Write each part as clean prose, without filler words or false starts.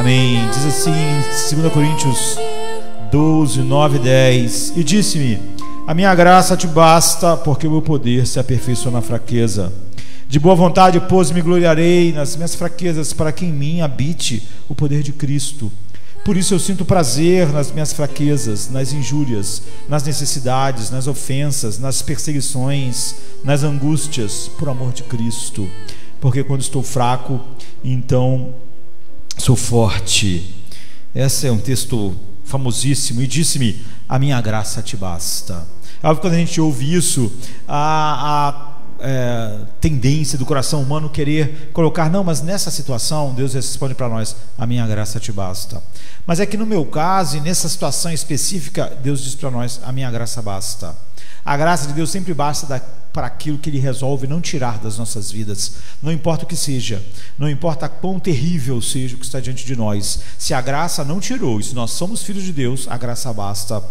Amém. Diz assim em 2 Coríntios 12, 9 e 10: E disse-me: a minha graça te basta, porque o meu poder se aperfeiçoa na fraqueza. De boa vontade, pois, me gloriarei nas minhas fraquezas, para que em mim habite o poder de Cristo. Por isso eu sinto prazer nas minhas fraquezas, nas injúrias, nas necessidades, nas ofensas, nas perseguições, nas angústias, por amor de Cristo. Porque quando estou fraco, então sou forte. Esse é um texto famosíssimo. E disse-me: a minha graça te basta. É óbvio que quando a gente ouve isso, a tendência do coração humano querer colocar: não, mas nessa situação Deus responde para nós: a minha graça te basta. Mas é que no meu caso, e nessa situação específica, Deus diz para nós: a minha graça basta. A graça de Deus sempre basta para aquilo que Ele resolve não tirar das nossas vidas, não importa o que seja, não importa quão terrível seja o que está diante de nós. Se a graça não tirou, e se nós somos filhos de Deus, a graça basta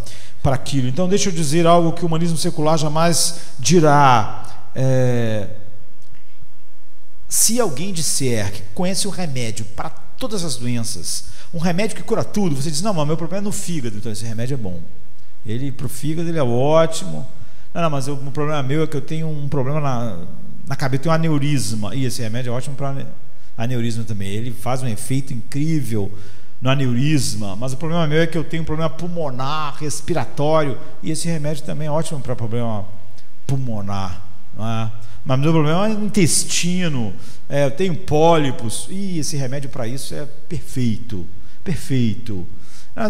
para aquilo. Então deixa eu dizer algo que o humanismo secular jamais dirá. Se alguém disser que conhece o remédio para todas as doenças, um remédio que cura tudo, você diz: não, mas meu problema é no fígado, então esse remédio é bom. Ele, para o fígado, ele é ótimo. Não, mas o problema meu é que eu tenho um problema na cabeça, eu tenho um aneurisma, e esse remédio é ótimo para aneurisma também. Ele faz um efeito incrível no aneurisma. Mas o problema meu é que eu tenho um problema pulmonar, respiratório, e esse remédio também é ótimo para problema pulmonar, não é? Mas meu problema é no intestino, eu tenho pólipos, e esse remédio para isso é perfeito.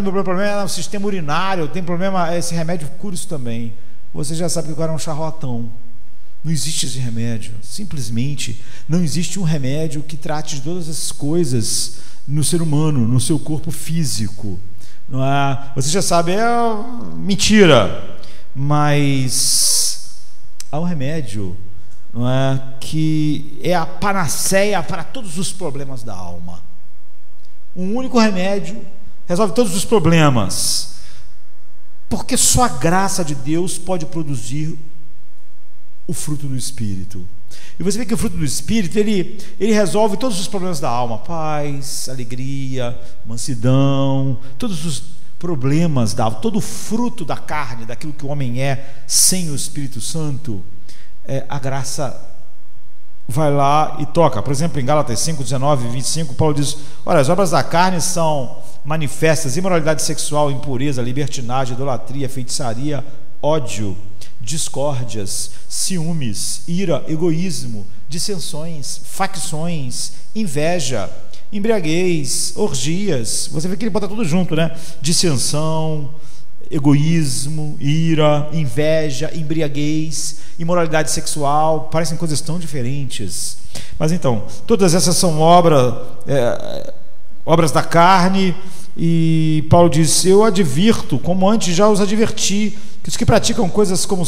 Meu problema é no sistema urinário, eu tenho problema, esse remédio cura isso também. Você já sabe que o cara é um charlatão. Não existe esse remédio. Simplesmente não existe um remédio que trate de todas essas coisas no ser humano, no seu corpo físico, não é? Você já sabe, é mentira. Mas há um remédio, não é, que é a panaceia para todos os problemas da alma. Um único remédio resolve todos os problemas, porque só a graça de Deus pode produzir o fruto do Espírito. E você vê que o fruto do Espírito, ele resolve todos os problemas da alma: paz, alegria, mansidão, todos os problemas da alma, todo o fruto da carne, daquilo que o homem é sem o Espírito Santo. A graça vai lá e toca. Por exemplo, em Gálatas 5, 19 e 25, Paulo diz: olha, as obras da carne são manifestas: imoralidade sexual, impureza, libertinagem, idolatria, feitiçaria, ódio, discórdias, ciúmes, ira, egoísmo, dissensões, facções, inveja, embriaguez, orgias. Você vê que ele bota tudo junto, né? Dissensão, egoísmo, ira, inveja, embriaguez, imoralidade sexual. Parecem coisas tão diferentes, mas então, todas essas são obras da carne. E Paulo diz: eu advirto, como antes já os adverti, que os que praticam coisas como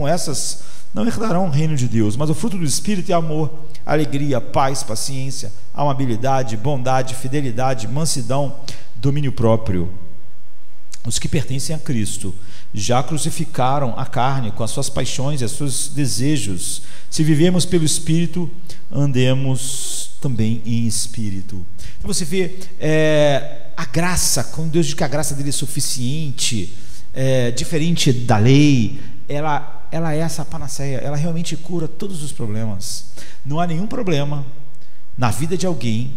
essas não herdarão o reino de Deus. Mas o fruto do Espírito é amor, alegria, paz, paciência, amabilidade, bondade, fidelidade, mansidão, domínio próprio. Os que pertencem a Cristo já crucificaram a carne com as suas paixões e os seus desejos. Se vivemos pelo Espírito, andemos também em Espírito. Então você vê a graça, quando Deus diz que a graça dele é suficiente, diferente da lei, ela é essa panaceia, ela realmente cura todos os problemas. Não há nenhum problema na vida de alguém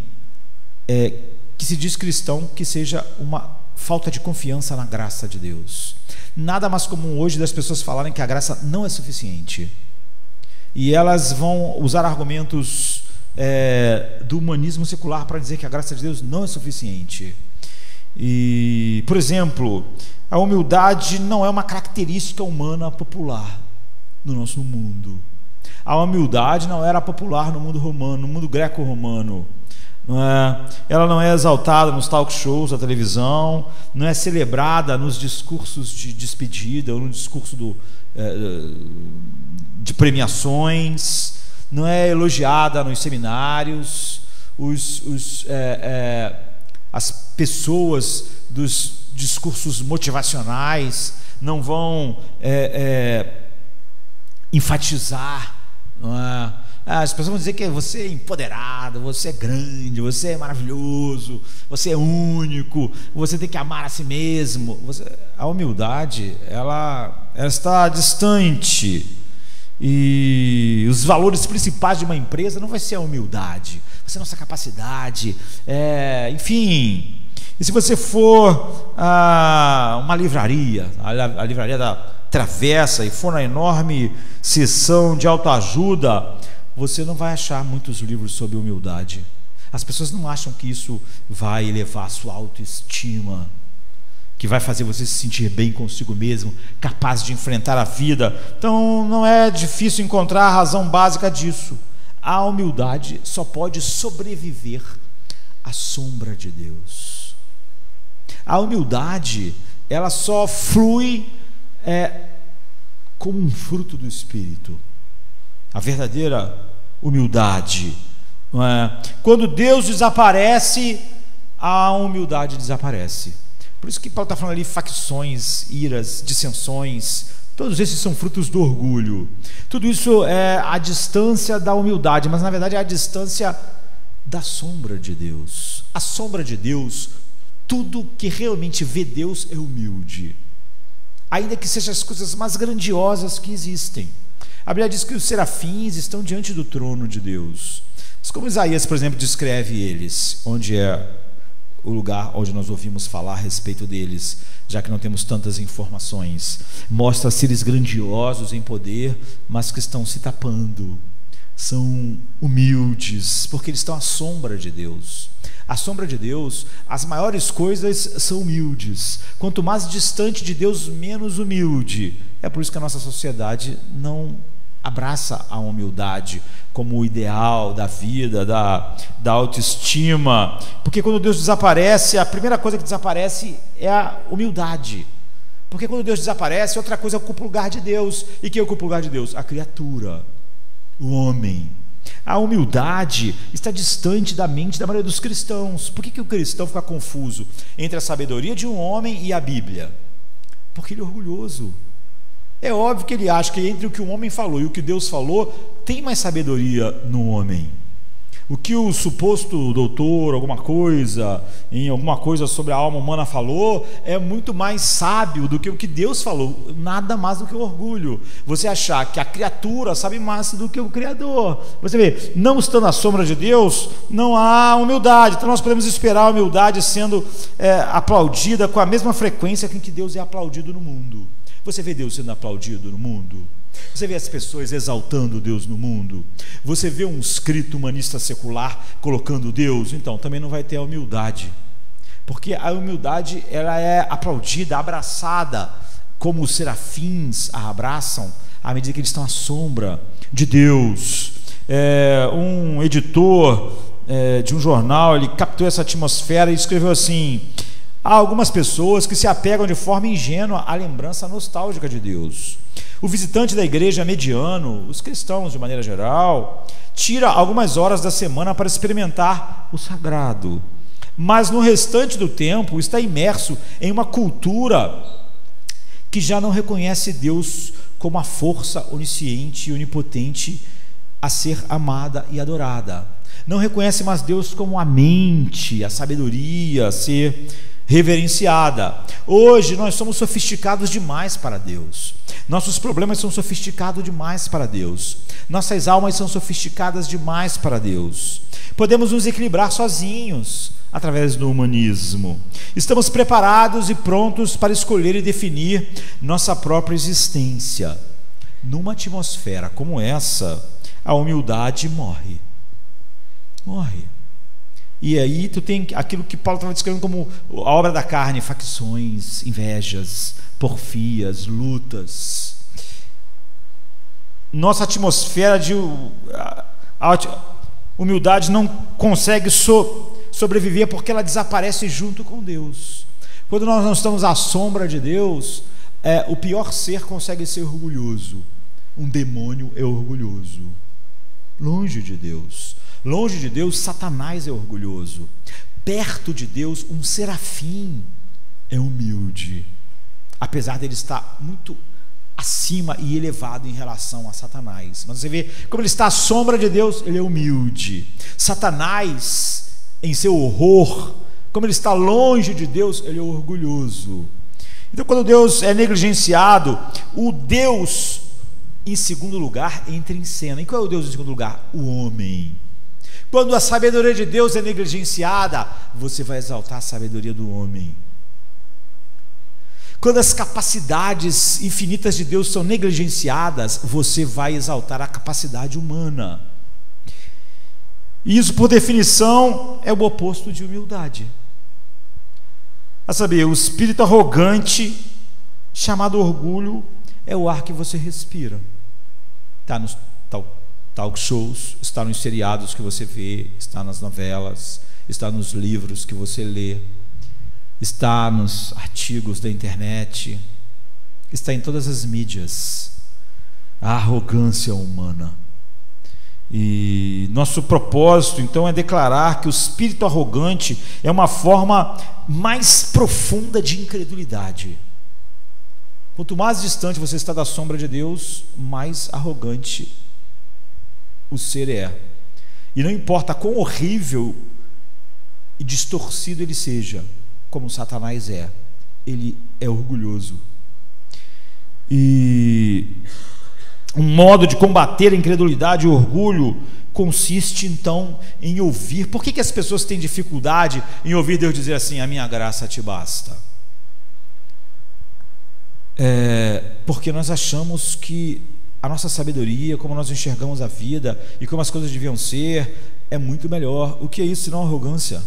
que se diz cristão que seja uma falta de confiança na graça de Deus. Nada mais comum hoje das pessoas falarem que a graça não é suficiente, e elas vão usar argumentos do humanismo secular para dizer que a graça de Deus não é suficiente. E, por exemplo, a humildade não é uma característica humana popular no nosso mundo. A humildade não era popular no mundo romano, no mundo greco-romano. Ela não é exaltada nos talk shows da televisão, não é celebrada nos discursos de despedida ou no discurso de premiações, não é elogiada nos seminários. As pessoas dos discursos motivacionais não vão enfatizar, não é, As pessoas vão dizer que você é empoderado, você é grande, você é maravilhoso, você é único, você tem que amar a si mesmo. A humildade, ela está distante. E os valores principais de uma empresa não vai ser a humildade, vai ser a nossa capacidade, enfim. E se você for a uma livraria, a livraria da Travessa, e for na enorme seção de autoajuda, você não vai achar muitos livros sobre humildade. As pessoas não acham que isso vai elevar a sua autoestima, que vai fazer você se sentir bem consigo mesmo, capaz de enfrentar a vida. Então não é difícil encontrar a razão básica disso. A humildade só pode sobreviver à sombra de Deus. A humildade, ela só flui como um fruto do Espírito. A verdadeira humildade, não é? Quando Deus desaparece, a humildade desaparece. Por isso que Paulo está falando ali, facções, iras, dissensões, todos esses são frutos do orgulho. Tudo isso é a distância da humildade, mas na verdade é a distância da sombra de Deus. A sombra de Deus, tudo que realmente vê Deus é humilde, ainda que sejam as coisas mais grandiosas que existem. A Bíblia diz que os serafins estão diante do trono de Deus. Mas como Isaías, por exemplo, descreve eles, onde é o lugar onde nós ouvimos falar a respeito deles, já que não temos tantas informações, mostra seres grandiosos em poder, mas que estão se tapando, são humildes, porque eles estão à sombra de Deus. À sombra de Deus, as maiores coisas são humildes. Quanto mais distante de Deus, menos humilde. É por isso que a nossa sociedade não abraça a humildade como o ideal da vida, da autoestima, porque quando Deus desaparece, a primeira coisa que desaparece é a humildade, porque quando Deus desaparece, outra coisa ocupa o lugar de Deus. E quem ocupa o lugar de Deus? A criatura, o homem. A humildade está distante da mente da maioria dos cristãos. Por que o cristão fica confuso entre a sabedoria de um homem e a Bíblia? Porque ele é orgulhoso. É óbvio que ele acha que entre o que um homem falou e o que Deus falou, tem mais sabedoria no homem. O que o suposto doutor, em alguma coisa sobre a alma humana falou, é muito mais sábio do que o que Deus falou. Nada mais do que o orgulho. Você achar que a criatura sabe mais do que o Criador. Você vê, não estando à sombra de Deus, não há humildade. Então nós podemos esperar a humildade sendo aplaudida com a mesma frequência com que Deus é aplaudido no mundo. Você vê Deus sendo aplaudido no mundo? Você vê as pessoas exaltando Deus no mundo? Você vê um escrito humanista secular colocando Deus? Então também não vai ter a humildade, porque a humildade ela é aplaudida, abraçada, como os serafins a abraçam à medida que eles estão à sombra de Deus. Um editor de um jornal, ele captou essa atmosfera e escreveu assim: há algumas pessoas que se apegam de forma ingênua à lembrança nostálgica de Deus. O visitante da igreja mediano, os cristãos de maneira geral, tira algumas horas da semana para experimentar o sagrado, mas no restante do tempo está imerso em uma cultura que já não reconhece Deus como a força onisciente e onipotente a ser amada e adorada. Não reconhece mais Deus como a mente, a sabedoria a ser reverenciada. Hoje nós somos sofisticados demais para Deus. Nossos problemas são sofisticados demais para Deus. Nossas almas são sofisticadas demais para Deus. Podemos nos equilibrar sozinhos através do humanismo. Estamos preparados e prontos para escolher e definir nossa própria existência. Numa atmosfera como essa, a humildade morre. E aí tu tem aquilo que Paulo estava descrevendo como a obra da carne: facções, invejas, porfias, lutas. Nossa atmosfera de humildade não consegue sobreviver porque ela desaparece junto com Deus. Quando nós não estamos à sombra de Deus, o pior ser consegue ser orgulhoso. Um demônio é orgulhoso. Longe de Deus. Longe de Deus, Satanás é orgulhoso. Perto de Deus, um serafim é humilde, apesar dele estar muito acima e elevado em relação a Satanás. Mas você vê como ele está à sombra de Deus, ele é humilde. Satanás, em seu horror, como ele está longe de Deus, ele é orgulhoso. Então, quando Deus é negligenciado, o Deus em segundo lugar entra em cena. E qual é o Deus em segundo lugar? O homem. Quando a sabedoria de Deus é negligenciada, você vai exaltar a sabedoria do homem. Quando as capacidades infinitas de Deus são negligenciadas, você vai exaltar a capacidade humana. E isso, por definição, é o oposto de humildade. A saber, o espírito arrogante, chamado orgulho, é o ar que você respira. Está nos talk shows, está nos seriados que você vê, está nas novelas, está nos livros que você lê, está nos artigos da internet, está em todas as mídias. A arrogância humana. E nosso propósito, então, é declarar que o espírito arrogante é uma forma mais profunda de incredulidade. Quanto mais distante você está da sombra de Deus, mais arrogante o ser é. E não importa quão horrível e distorcido ele seja, como Satanás é, ele é orgulhoso. E um modo de combater a incredulidade e o orgulho consiste então em ouvir. Por que as pessoas têm dificuldade em ouvir Deus dizer assim: a minha graça te basta? Porque nós achamos que a nossa sabedoria, como nós enxergamos a vida e como as coisas deviam ser, é muito melhor. O que é isso senão arrogância?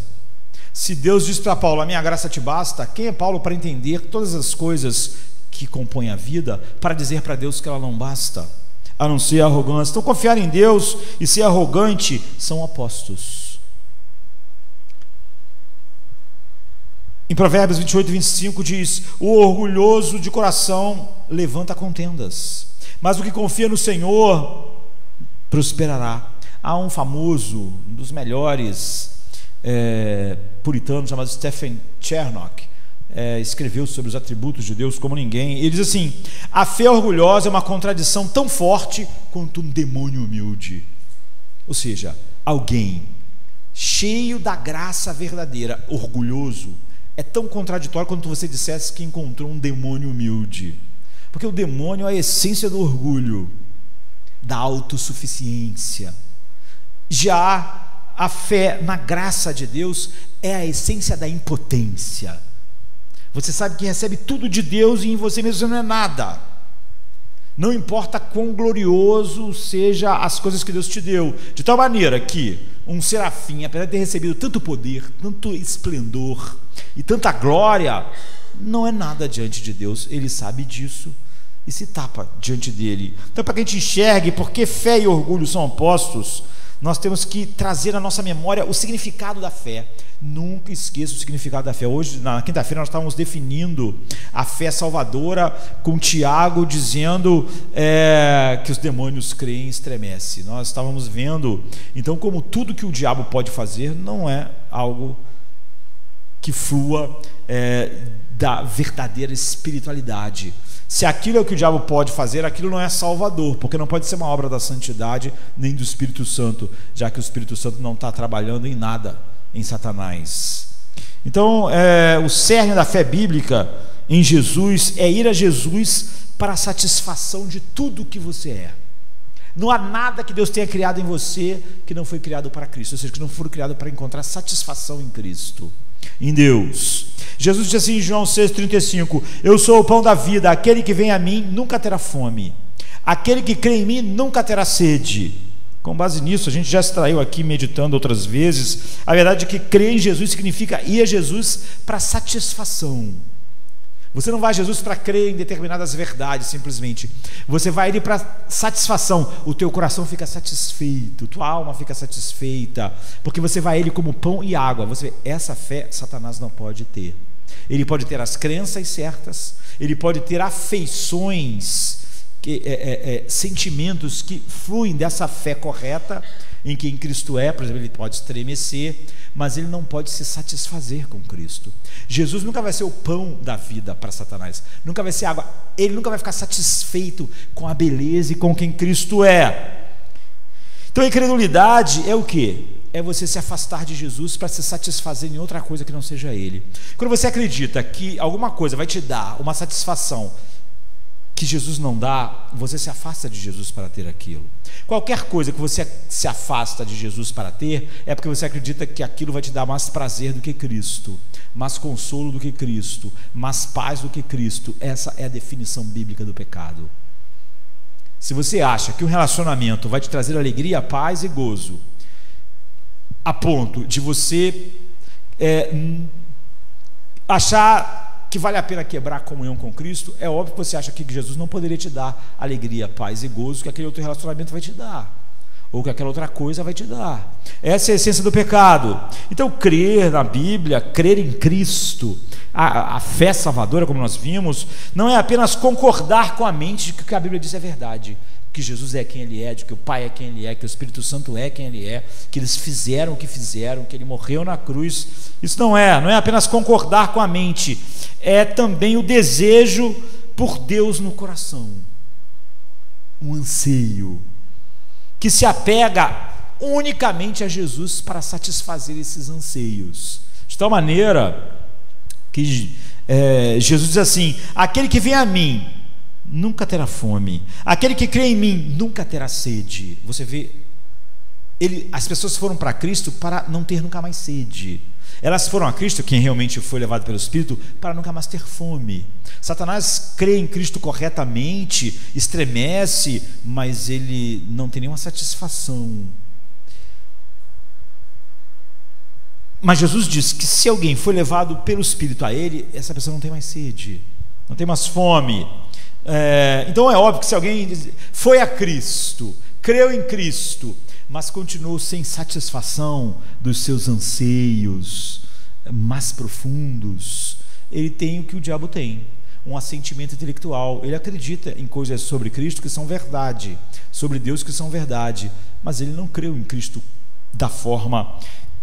Se Deus diz para Paulo: a minha graça te basta, quem é Paulo para entender todas as coisas que compõem a vida, para dizer para Deus que ela não basta, a não ser a arrogância? Então, confiar em Deus e ser arrogante são opostos. Em Provérbios 28, 25 diz: o orgulhoso de coração levanta contendas, mas o que confia no Senhor prosperará. Há um famoso, um dos melhores puritanos, chamado Stephen Chernock, escreveu sobre os atributos de Deus como ninguém. Ele diz assim: a fé orgulhosa é uma contradição tão forte quanto um demônio humilde. Ou seja, alguém cheio da graça verdadeira, orgulhoso, é tão contraditório quanto você dissesse que encontrou um demônio humilde. Porque o demônio é a essência do orgulho, da autossuficiência. Já a fé na graça de Deus é a essência da impotência. Você sabe que recebe tudo de Deus e em você mesmo você não é nada. Não importa quão glorioso seja as coisas que Deus te deu, de tal maneira que um serafim, apesar de ter recebido tanto poder, tanto esplendor e tanta glória, não é nada diante de Deus. Ele sabe disso e se tapa diante dele. Então, para que a gente enxergue porque fé e orgulho são opostos, nós temos que trazer à nossa memória o significado da fé. Nunca esqueça o significado da fé. Hoje, na quinta-feira, nós estávamos definindo a fé salvadora com Tiago dizendo que os demônios creem e estremecem. Nós estávamos vendo, então, como tudo que o diabo pode fazer não é algo que flua da verdadeira espiritualidade. Se aquilo é o que o diabo pode fazer, aquilo não é salvador, porque não pode ser uma obra da santidade nem do Espírito Santo, já que o Espírito Santo não está trabalhando em nada em Satanás. Então, o cerne da fé bíblica em Jesus é ir a Jesus para a satisfação de tudo que você é. Não há nada que Deus tenha criado em você que não foi criado para Cristo, ou seja, que não foi criado para encontrar satisfação em Cristo, em Deus. Jesus disse assim em João 6,35: eu sou o pão da vida, aquele que vem a mim nunca terá fome, aquele que crê em mim nunca terá sede. Com base nisso, a gente já extraiu aqui, meditando outras vezes, a verdade é que crer em Jesus significa ir a Jesus para satisfação. Você não vai a Jesus para crer em determinadas verdades, simplesmente. Você vai ali para satisfação. O teu coração fica satisfeito, tua alma fica satisfeita, porque você vai a Ele como pão e água. Você vê, essa fé Satanás não pode ter. Ele pode ter as crenças certas, ele pode ter afeições, sentimentos que fluem dessa fé correta, em quem Cristo é. Por exemplo, ele pode estremecer, mas ele não pode se satisfazer com Cristo. Jesus nunca vai ser o pão da vida para Satanás, nunca vai ser água. Ele nunca vai ficar satisfeito com a beleza e com quem Cristo é. Então a incredulidade é o quê? É você se afastar de Jesus para se satisfazer em outra coisa que não seja Ele. Quando você acredita que alguma coisa vai te dar uma satisfação que Jesus não dá, você se afasta de Jesus para ter aquilo. Qualquer coisa que você se afasta de Jesus para ter, é porque você acredita que aquilo vai te dar mais prazer do que Cristo, mais consolo do que Cristo, mais paz do que Cristo. Essa é a definição bíblica do pecado. Se você acha que um relacionamento vai te trazer alegria, paz e gozo, a ponto de você achar que vale a pena quebrar a comunhão com Cristo, é óbvio que você acha que Jesus não poderia te dar alegria, paz e gozo que aquele outro relacionamento vai te dar, ou que aquela outra coisa vai te dar. Essa é a essência do pecado. Então, crer na Bíblia, crer em Cristo, a fé salvadora, como nós vimos, não é apenas concordar com a mente de que o que a Bíblia diz é verdade, que Jesus é quem Ele é, de que o Pai é quem Ele é, que o Espírito Santo é quem Ele é, que eles fizeram o que fizeram, que Ele morreu na cruz. Isso não é apenas concordar com a mente, é também o desejo por Deus no coração, um anseio que se apega unicamente a Jesus para satisfazer esses anseios, de tal maneira que Jesus diz assim: aquele que vem a mim nunca terá fome, aquele que crê em mim nunca terá sede. Você vê, as pessoas foram para Cristo para não ter nunca mais sede. Elas foram a Cristo, quem realmente foi levado pelo Espírito, para nunca mais ter fome. Satanás crê em Cristo corretamente, estremece, mas ele não tem nenhuma satisfação. Mas Jesus diz que se alguém foi levado pelo Espírito a Ele, essa pessoa não tem mais sede, não tem mais fome. Então é óbvio que se alguém foi a Cristo, creu em Cristo, mas continuou sem satisfação dos seus anseios mais profundos, ele tem o que o diabo tem, um assentimento intelectual. Ele acredita em coisas sobre Cristo que são verdade, sobre Deus que são verdade, mas ele não creu em Cristo da forma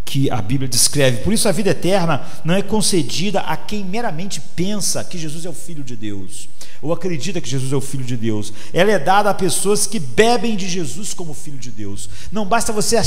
que a Bíblia descreve. Por isso a vida eterna não é concedida a quem meramente pensa que Jesus é o Filho de Deus, ou acredita que Jesus é o Filho de Deus. Ela é dada a pessoas que bebem de Jesus como Filho de Deus. Não basta você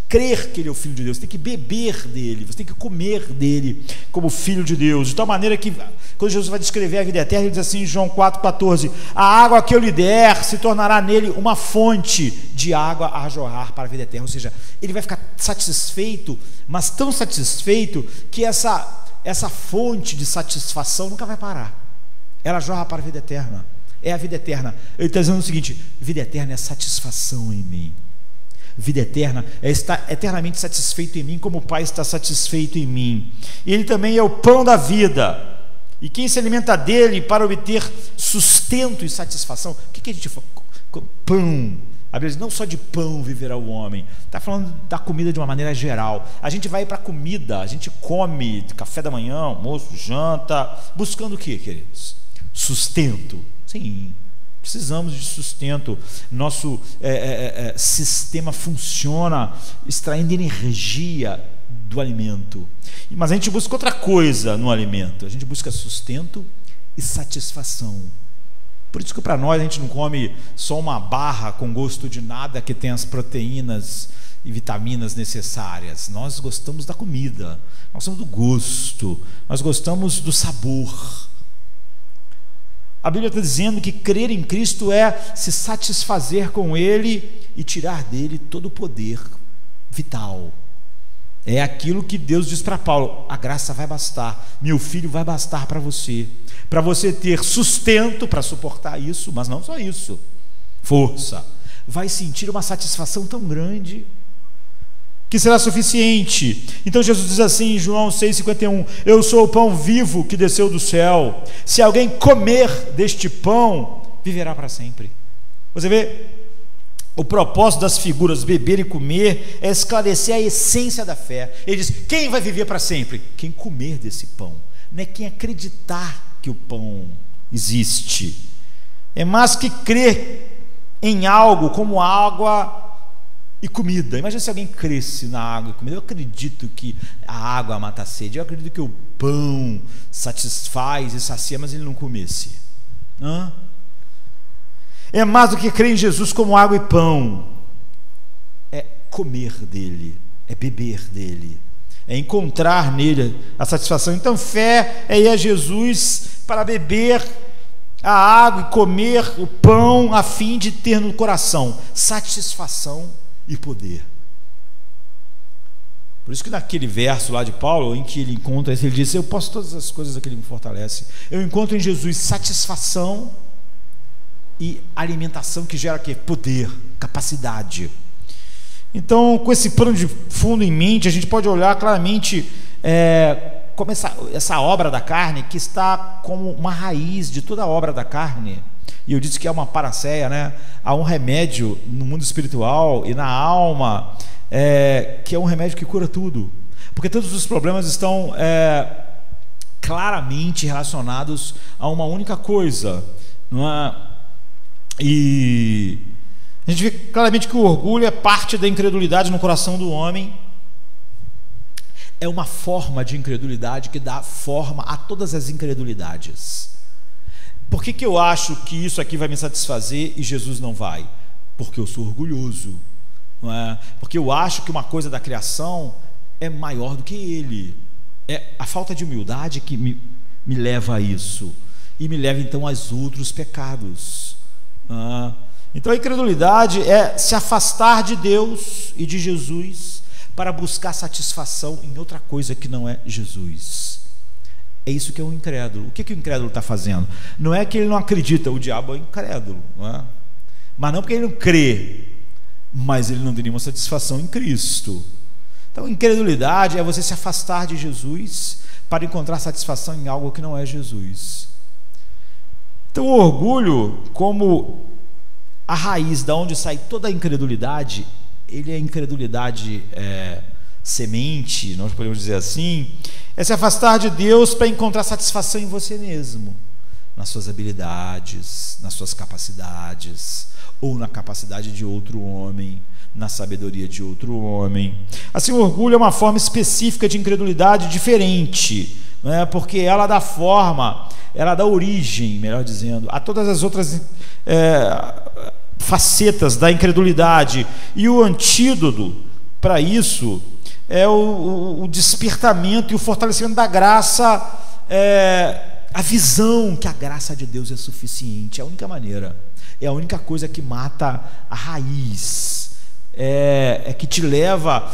crer que Ele é o Filho de Deus, você tem que beber dele, você tem que comer dele como Filho de Deus, de tal maneira que quando Jesus vai descrever a vida eterna, ele diz assim em João 4,14: a água que eu lhe der se tornará nele uma fonte de água a jorrar para a vida eterna. Ou seja, ele vai ficar satisfeito, mas tão satisfeito que essa fonte de satisfação nunca vai parar, ela jorra para a vida eterna. É a vida eterna. Ele está dizendo o seguinte: vida eterna é satisfação em mim. Vida eterna é estar eternamente satisfeito em mim, como o Pai está satisfeito em mim. E Ele também é o pão da vida, e quem se alimenta dele para obter sustento e satisfação. O que a gente fala? Pão. A Bíblia diz: não só de pão viverá o homem. Está falando da comida de uma maneira geral. A gente vai para a comida, a gente come café da manhã, almoço, janta, buscando o que, queridos? Sustento. Sim, precisamos de sustento. Nosso sistema funciona extraindo energia do alimento, mas a gente busca outra coisa no alimento. A gente busca sustento e satisfação. Por isso que para nós a gente não come só uma barra com gosto de nada que tem as proteínas e vitaminas necessárias. Nós gostamos da comida, nós gostamos do gosto, nós gostamos do sabor. A Bíblia está dizendo que crer em Cristo é se satisfazer com Ele e tirar dele todo o poder vital. É aquilo que Deus diz para Paulo: a graça vai bastar, meu filho, vai bastar para você ter sustento para suportar isso, mas não só isso, força, vai sentir uma satisfação tão grande que será suficiente. Então Jesus diz assim em João 6,51: eu sou o pão vivo que desceu do céu, se alguém comer deste pão, viverá para sempre. Você vê, o propósito das figuras beber e comer é esclarecer a essência da fé. Ele diz: quem vai viver para sempre? Quem comer desse pão, não é quem acreditar que o pão existe. É mais que crer em algo como água e comida. Imagina se alguém cresce na água e comida. Eu acredito que a água mata a sede, eu acredito que o pão satisfaz e sacia, mas ele não comesse. É mais do que crer em Jesus como água e pão, é comer dele, é beber dele, é encontrar nele a satisfação. Então fé é ir a Jesus para beber a água e comer o pão, a fim de ter no coração satisfação e poder. Por isso que naquele verso lá de Paulo, em que ele encontra, ele diz: eu posso todas as coisas que ele me fortalece. Eu encontro em Jesus satisfação e alimentação, que gera quê? Poder, capacidade. Então, com esse plano de fundo em mente, a gente pode olhar claramente como essa obra da carne, que está como uma raiz de toda a obra da carne. E eu disse que é uma panaceia, né? Há um remédio no mundo espiritual e na alma, que é um remédio que cura tudo, porque todos os problemas estão claramente relacionados a uma única coisa, não é? E a gente vê claramente que o orgulho é parte da incredulidade no coração do homem. É uma forma de incredulidade que dá forma a todas as incredulidades. Por que eu acho que isso aqui vai me satisfazer e Jesus não vai? Porque eu sou orgulhoso, não é? Porque eu acho que uma coisa da criação é maior do que ele. É a falta de humildade que me leva a isso, e me leva então aos outros pecados. Então a incredulidade é se afastar de Deus e de Jesus para buscar satisfação em outra coisa que não é Jesus. É isso que é o incrédulo. O que o incrédulo está fazendo? Não é que ele não acredita, o diabo é incrédulo, não é? Mas não porque ele não crê, mas ele não tem nenhuma satisfação em Cristo. Então incredulidade é você se afastar de Jesus para encontrar satisfação em algo que não é Jesus. Então o orgulho, como a raiz da onde sai toda a incredulidade, ele é incredulidade semente, nós podemos dizer assim, é se afastar de Deus para encontrar satisfação em você mesmo, nas suas habilidades, nas suas capacidades, ou na capacidade de outro homem, na sabedoria de outro homem. Assim, o orgulho é uma forma específica de incredulidade diferente, não é? Porque ela dá forma, ela dá origem, melhor dizendo, a todas as outras facetas da incredulidade. E o antídoto para isso é o despertamento e o fortalecimento da graça, a visão que a graça de Deus é suficiente. É a única maneira, é a única coisa que mata a raiz, que te leva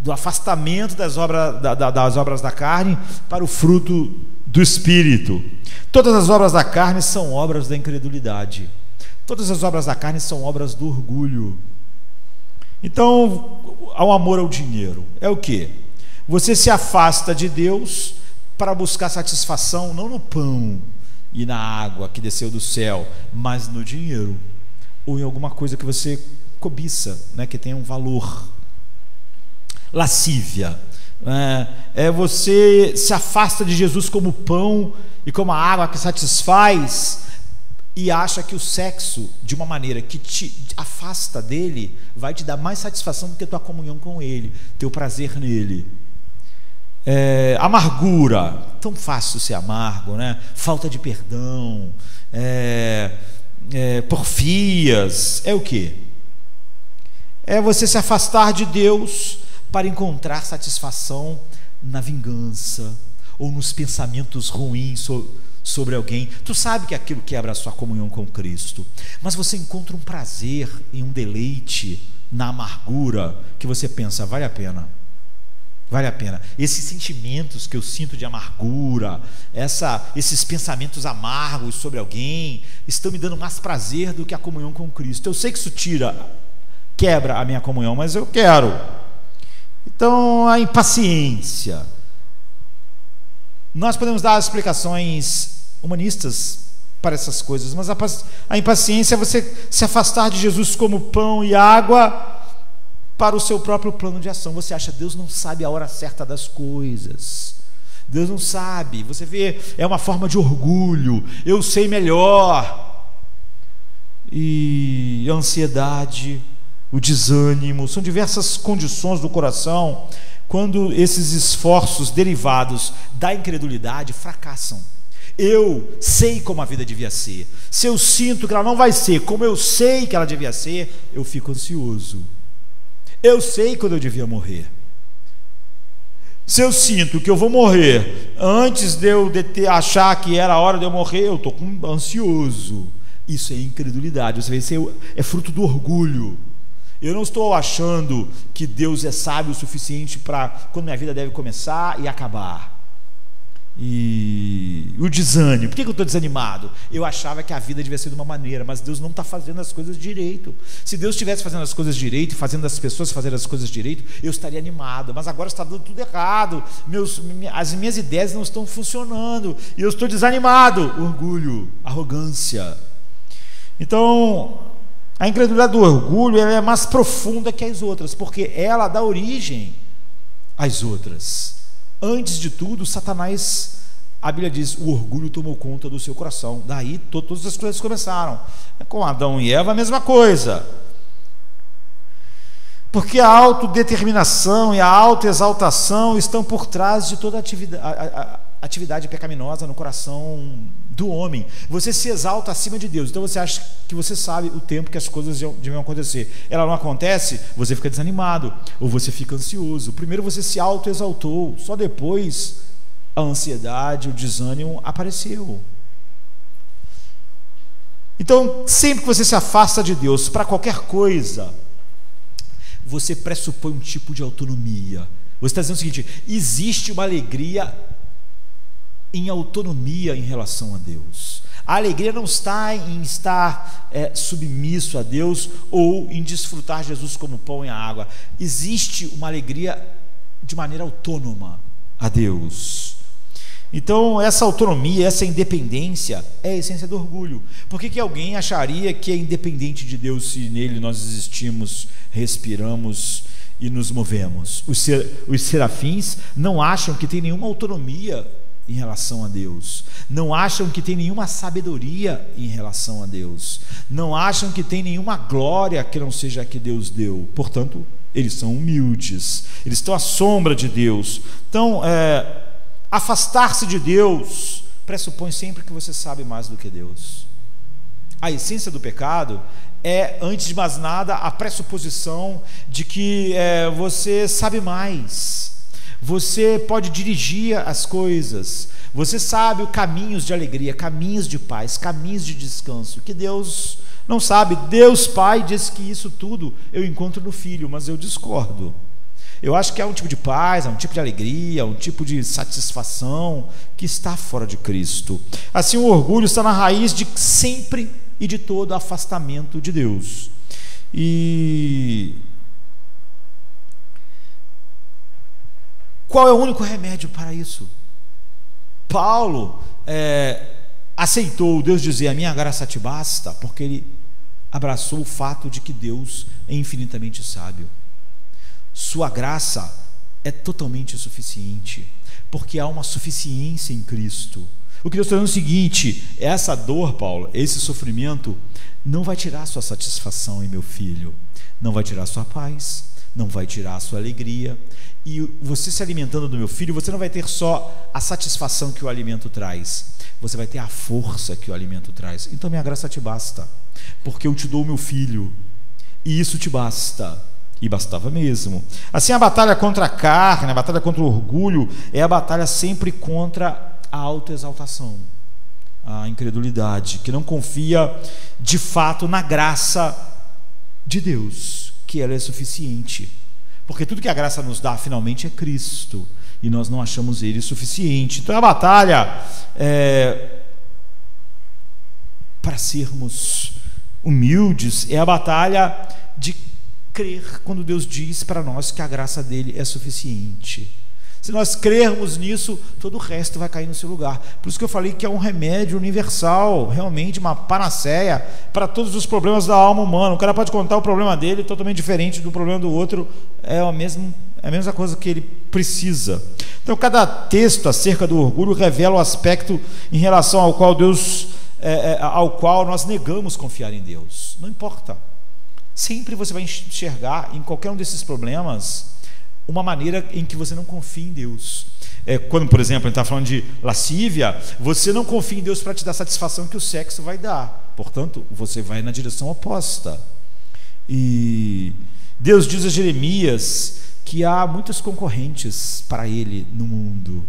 do afastamento das obras da carne para o fruto do Espírito. Todas as obras da carne são obras da incredulidade. Todas as obras da carne são obras do orgulho. Então, ao amor ao dinheiro, é o quê? Você se afasta de Deus para buscar satisfação não no pão e na água que desceu do céu, mas no dinheiro, ou em alguma coisa que você cobiça, né, que tenha um valor. Lascívia, você se afasta de Jesus como pão e como a água que satisfaz, e acha que o sexo, de uma maneira que te afasta dele, vai te dar mais satisfação do que a tua comunhão com ele, teu prazer nele. Amargura, tão fácil ser amargo, né? Falta de perdão, porfias, é o quê? É você se afastar de Deus para encontrar satisfação na vingança ou nos pensamentos ruins sobre alguém. Tu sabe que aquilo quebra a sua comunhão com Cristo, mas você encontra um prazer e um deleite na amargura que você pensa, vale a pena. Vale a pena. Esses sentimentos que eu sinto de amargura, esses pensamentos amargos sobre alguém, estão me dando mais prazer do que a comunhão com Cristo. Eu sei que isso quebra a minha comunhão, mas eu quero. Então, a impaciência. Nós podemos dar explicações humanistas para essas coisas, mas a impaciência é você se afastar de Jesus como pão e água para o seu próprio plano de ação. Você acha, Deus não sabe a hora certa das coisas, Deus não sabe. Você vê, é uma forma de orgulho, eu sei melhor. E a ansiedade o desânimo, são diversas condições do coração quando esses esforços derivados da incredulidade fracassam. Eu sei como a vida devia ser. Se eu sinto que ela não vai ser como eu sei que ela devia ser, eu fico ansioso. Eu sei quando eu devia morrer. Se eu sinto que eu vou morrer antes de eu achar que era a hora de eu morrer, eu estou ansioso. Isso é incredulidade. Isso é fruto do orgulho. Eu não estou achando que Deus é sábio o suficiente para quando minha vida deve começar e acabar. E o desânimo, por que eu estou desanimado? Eu achava que a vida devia ser de uma maneira, mas Deus não está fazendo as coisas direito. Se Deus estivesse fazendo as coisas direito, fazendo as pessoas fazerem as coisas direito, eu estaria animado, mas agora está dando tudo errado, as minhas ideias não estão funcionando, e eu estou desanimado. Orgulho, arrogância. Então, a incredulidade do orgulho, ela é mais profunda que as outras, porque ela dá origem às outras. Antes de tudo, Satanás, a Bíblia diz, o orgulho tomou conta do seu coração. Daí todas as coisas começaram. Com Adão e Eva a mesma coisa. Porque a autodeterminação e a autoexaltação estão por trás de toda a atividade pecaminosa no coração do homem. Você se exalta acima de Deus, então você acha que você sabe o tempo que as coisas deviam acontecer. Ela não acontece, você fica desanimado, ou você fica ansioso. Primeiro você se autoexaltou, só depois a ansiedade, o desânimo apareceu. Então, sempre que você se afasta de Deus para qualquer coisa, você pressupõe um tipo de autonomia. Você está dizendo o seguinte: existe uma alegria em autonomia em relação a Deus. A alegria não está em estar submisso a Deus ou em desfrutar Jesus como pão e a água. Existe uma alegria de maneira autônoma a Deus. Então, essa autonomia, essa independência é a essência do orgulho. Por que alguém acharia que é independente de Deus se nele nós existimos, respiramos e nos movemos? Os serafins não acham que tem nenhuma autonomia em relação a Deus, não acham que tem nenhuma sabedoria em relação a Deus, não acham que tem nenhuma glória que não seja a que Deus deu. Portanto, eles são humildes, eles estão à sombra de Deus. Então, afastar-se de Deus pressupõe sempre que você sabe mais do que Deus. A essência do pecado é, antes de mais nada, a pressuposição de que você sabe mais. Você pode dirigir as coisas, você sabe os caminhos de alegria, caminhos de paz, caminhos de descanso, que Deus não sabe. Deus Pai diz que isso tudo eu encontro no Filho, mas eu discordo. Eu acho que há um tipo de paz, há um tipo de alegria, um tipo de satisfação que está fora de Cristo. Assim, o orgulho está na raiz de sempre e de todo afastamento de Deus. E qual é o único remédio para isso? Paulo aceitou Deus dizer: a minha graça te basta, porque ele abraçou o fato de que Deus é infinitamente sábio. Sua graça é totalmente suficiente, porque há uma suficiência em Cristo. O que Deus está dizendo é o seguinte: essa dor, Paulo, esse sofrimento não vai tirar a sua satisfação em meu filho, não vai tirar a sua paz, não vai tirar a sua alegria. E você se alimentando do meu filho, você não vai ter só a satisfação que o alimento traz, você vai ter a força que o alimento traz. Então minha graça te basta, porque eu te dou o meu filho, e isso te basta. E bastava mesmo. Assim, a batalha contra a carne, a batalha contra o orgulho, é a batalha sempre contra a autoexaltação, a incredulidade, que não confia de fato na graça de Deus, que ela é suficiente. Porque tudo que a graça nos dá, finalmente, é Cristo, e nós não achamos Ele suficiente. Então a batalha para sermos humildes é a batalha de crer quando Deus diz para nós que a graça dele é suficiente. Se nós crermos nisso, todo o resto vai cair no seu lugar. Por isso que eu falei que é um remédio universal, realmente uma panaceia para todos os problemas da alma humana. O cara pode contar o problema dele totalmente diferente do problema do outro, é a mesma coisa que ele precisa. Então, cada texto acerca do orgulho revela o aspecto em relação ao qual nós negamos confiar em Deus. Não importa Sempre você vai enxergar em qualquer um desses problemas uma maneira em que você não confia em Deus. Quando, por exemplo, a gente está falando de lascívia, você não confia em Deus para te dar a satisfação que o sexo vai dar. Portanto, você vai na direção oposta. E Deus diz a Jeremias que há muitos concorrentes para ele no mundo.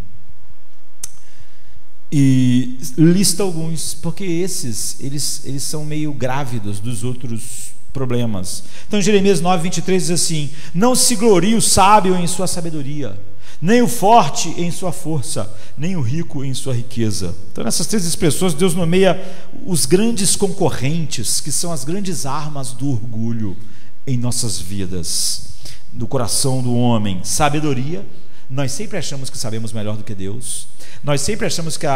E lista alguns, porque eles são meio grávidos dos outros problemas. Então, Jeremias 9:23 diz assim: não se glorie o sábio em sua sabedoria, nem o forte em sua força, nem o rico em sua riqueza. Então, nessas três expressões, Deus nomeia os grandes concorrentes, que são as grandes armas do orgulho em nossas vidas, no coração do homem. Sabedoria, nós sempre achamos que sabemos melhor do que Deus. Nós sempre achamos que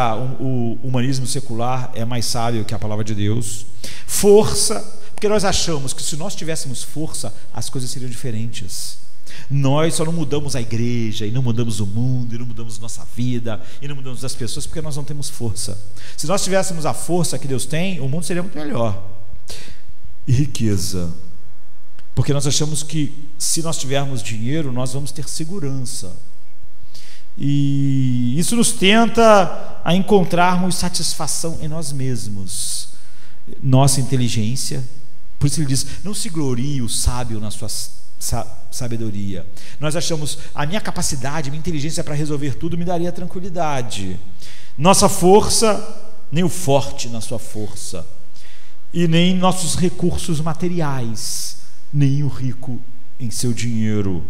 o humanismo secular é mais sábio que a palavra de Deus. Força, porque nós achamos que se nós tivéssemos força, as coisas seriam diferentes. Nós só não mudamos a igreja, e não mudamos o mundo, e não mudamos nossa vida, e não mudamos as pessoas, porque nós não temos força. Se nós tivéssemos a força que Deus tem, o mundo seria muito melhor. E riqueza, porque nós achamos que se nós tivermos dinheiro, nós vamos ter segurança. E isso nos tenta a encontrarmos satisfação em nós mesmos, nossa inteligência. Por isso ele diz: não se glorie o sábio na sua sabedoria. Nós achamos, a minha capacidade, minha inteligência para resolver tudo me daria tranquilidade. Nossa força, nem o forte na sua força, e nem nossos recursos materiais, nem o rico em seu dinheiro.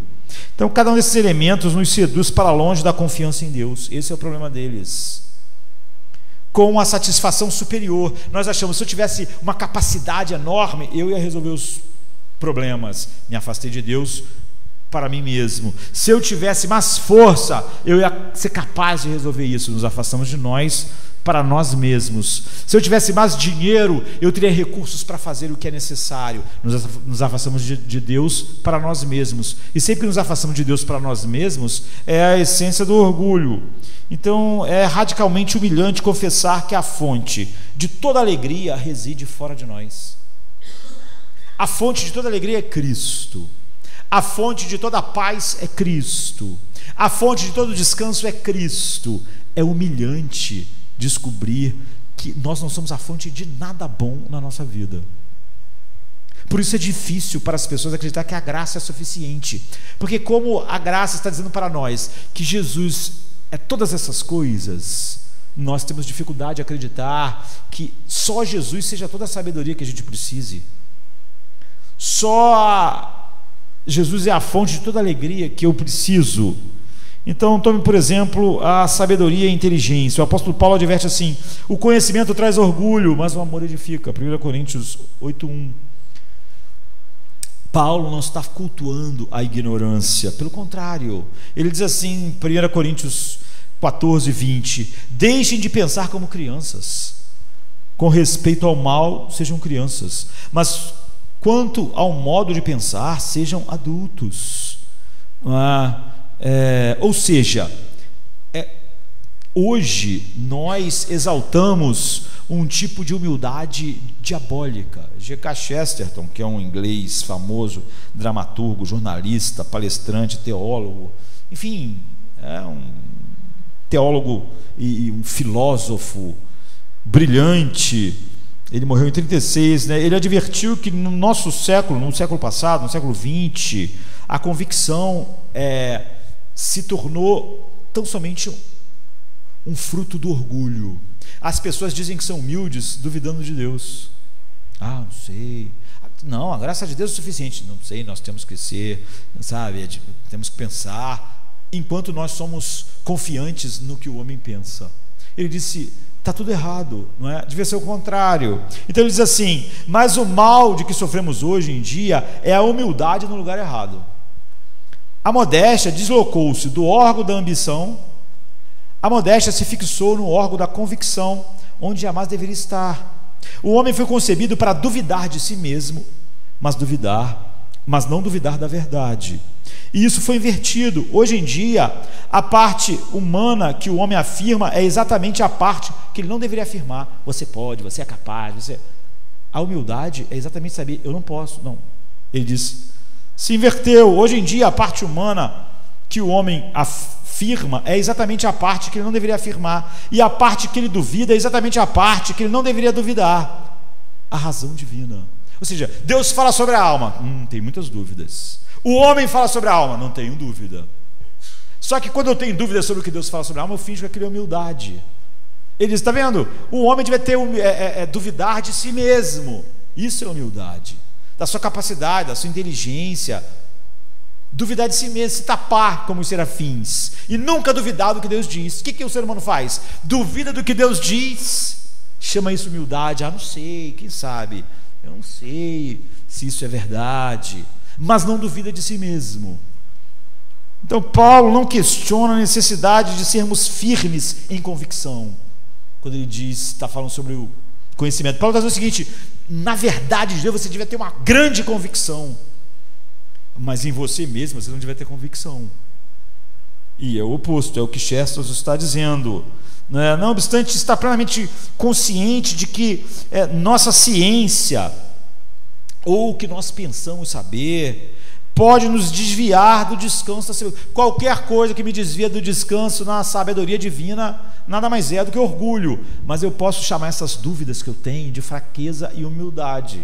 Então, cada um desses elementos nos seduz para longe da confiança em Deus. Esse é o problema deles. Com a satisfação superior, nós achamos, se eu tivesse uma capacidade enorme, eu ia resolver os problemas. Me afastei de Deus para mim mesmo. Se eu tivesse mais força, eu ia ser capaz de resolver isso. Nos afastamos de nós para nós mesmos. Se eu tivesse mais dinheiro, eu teria recursos para fazer o que é necessário. Nos afastamos de Deus para nós mesmos. E sempre que nos afastamos de Deus para nós mesmos, é a essência do orgulho. Então, é radicalmente humilhante confessar que a fonte de toda alegria reside fora de nós. A fonte de toda alegria é Cristo. A fonte de toda paz é Cristo. A fonte de todo descanso é Cristo. É humilhante descobrir que nós não somos a fonte de nada bom na nossa vida. Por isso é difícil para as pessoas acreditar que a graça é suficiente, porque como a graça está dizendo para nós que Jesus é todas essas coisas, nós temos dificuldade de acreditar que só Jesus seja toda a sabedoria que a gente precise. Só Jesus é a fonte de toda a alegria que eu preciso. Então, tome, por exemplo, a sabedoria e a inteligência. O apóstolo Paulo adverte assim: o conhecimento traz orgulho, mas o amor edifica. 1 Coríntios 8:1. Paulo não está cultuando a ignorância, pelo contrário, ele diz assim em 1 Coríntios 14:20: deixem de pensar como crianças, com respeito ao mal sejam crianças, mas quanto ao modo de pensar sejam adultos. Ou seja, hoje nós exaltamos um tipo de humildade diabólica. G.K. Chesterton, que é um inglês famoso, dramaturgo, jornalista, palestrante, teólogo, enfim, é um teólogo e um filósofo brilhante. Ele morreu em 36, né? Ele advertiu que no nosso século, no século passado, no século 20, a convicção se tornou tão somente um fruto do orgulho. As pessoas dizem que são humildes, duvidando de Deus. Não sei. Não, a graça de Deus é suficiente. Não sei, nós temos que ser, sabe, temos que pensar, enquanto nós somos confiantes no que o homem pensa. Ele disse: está tudo errado, não é? Devia ser o contrário. Então ele diz assim: mas o mal de que sofremos hoje em dia é a humildade no lugar errado. A modéstia deslocou-se do órgão da ambição, a modéstia se fixou no órgão da convicção, onde jamais deveria estar. O homem foi concebido para duvidar de si mesmo, mas não duvidar da verdade. E isso foi invertido. Hoje em dia, a parte humana que o homem afirma é exatamente a parte que ele não deveria afirmar. Você pode, você é capaz, A humildade é exatamente saber: eu não posso, não. Ele diz, se inverteu. Hoje em dia, a parte humana que o homem afirma é exatamente a parte que ele não deveria afirmar, e a parte que ele duvida é exatamente a parte que ele não deveria duvidar. A razão divina. Ou seja, Deus fala sobre a alma, tem muitas dúvidas. O homem fala sobre a alma, não tenho dúvida. Só que quando eu tenho dúvida sobre o que Deus fala sobre a alma, eu finjo que aquilo é humildade. Ele diz, está vendo? O homem deve ter duvidar de si mesmo. Isso é humildade, da sua capacidade, da sua inteligência. Duvidar de si mesmo, se tapar como os serafins, e nunca duvidar do que Deus diz. O que o ser humano faz? Duvida do que Deus diz, chama isso humildade. Não sei, quem sabe? Eu não sei se isso é verdade, mas não duvida de si mesmo. Então Paulo não questiona a necessidade de sermos firmes em convicção, quando ele diz, está falando sobre o conhecimento. Paulo está dizendo o seguinte: na verdade de Deus você devia ter uma grande convicção, mas em você mesmo você não devia ter convicção. E é o oposto, é o que Chesterton está dizendo. Não obstante, está plenamente consciente de que nossa ciência, ou o que nós pensamos saber, pode nos desviar do descanso da sabedoria. Qualquer coisa que me desvia do descanso na sabedoria divina nada mais é do que orgulho, mas eu posso chamar essas dúvidas que eu tenho de fraqueza e humildade.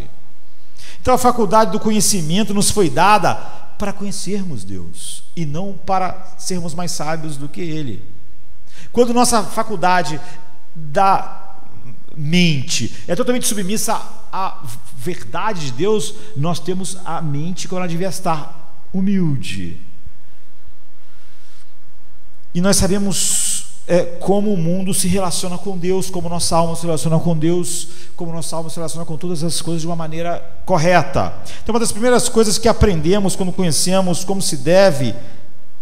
Então a faculdade do conhecimento nos foi dada para conhecermos Deus e não para sermos mais sábios do que Ele. Quando nossa faculdade da mente é totalmente submissa à verdade de Deus, nós temos a mente que ela devia estar humilde. E nós sabemos como o mundo se relaciona com Deus, como nossa alma se relaciona com Deus, como nossa alma se relaciona com todas as coisas de uma maneira correta. Então uma das primeiras coisas que aprendemos quando conhecemos como se deve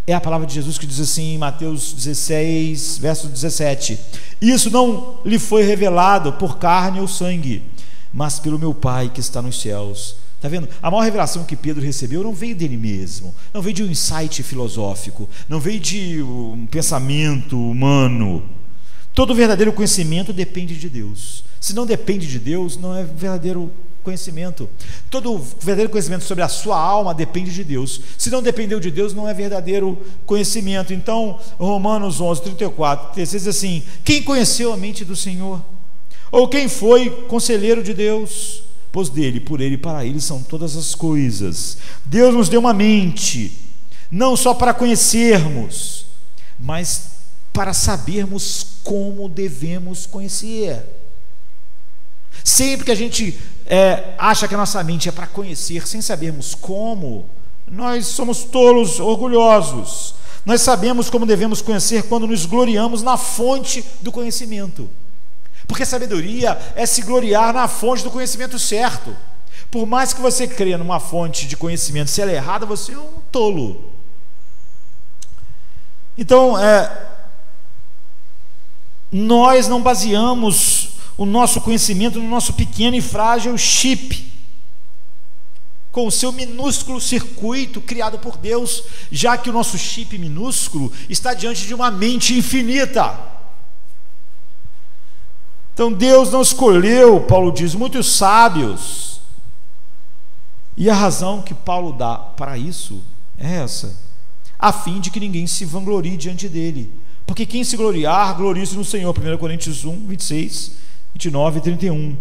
é a palavra de Jesus, que diz assim em Mateus 16, verso 17: isso não lhe foi revelado por carne ou sangue, mas pelo meu Pai que está nos céus. Está vendo? A maior revelação que Pedro recebeu não veio dele mesmo, não veio de um insight filosófico, não veio de um pensamento humano. Todo verdadeiro conhecimento depende de Deus. Se não depende de Deus, não é verdadeiro conhecimento. Todo verdadeiro conhecimento sobre a sua alma depende de Deus. Se não dependeu de Deus, não é verdadeiro conhecimento. Então, Romanos 11, 34, 36 diz assim: quem conheceu a mente do Senhor? Ou quem foi conselheiro de Deus? Pois dele, por ele e para ele são todas as coisas. Deus nos deu uma mente, não só para conhecermos, mas para sabermos como devemos conhecer. Sempre que a gente acha que a nossa mente é para conhecer, sem sabermos como, nós somos tolos, orgulhosos. Nós sabemos como devemos conhecer quando nos gloriamos na fonte do conhecimento. Porque sabedoria é se gloriar na fonte do conhecimento certo. Por mais que você creia numa fonte de conhecimento, se ela é errada, você é um tolo. Então, nós não baseamos o nosso conhecimento no nosso pequeno e frágil chip, com o seu minúsculo circuito criado por Deus, já que o nosso chip minúsculo está diante de uma mente infinita. Então Deus não escolheu, Paulo diz, muitos sábios, e a razão que Paulo dá para isso é essa: a fim de que ninguém se vanglorie diante dele, porque quem se gloriar, glorie-se no Senhor. 1 Coríntios 1, 26, 29 e 31.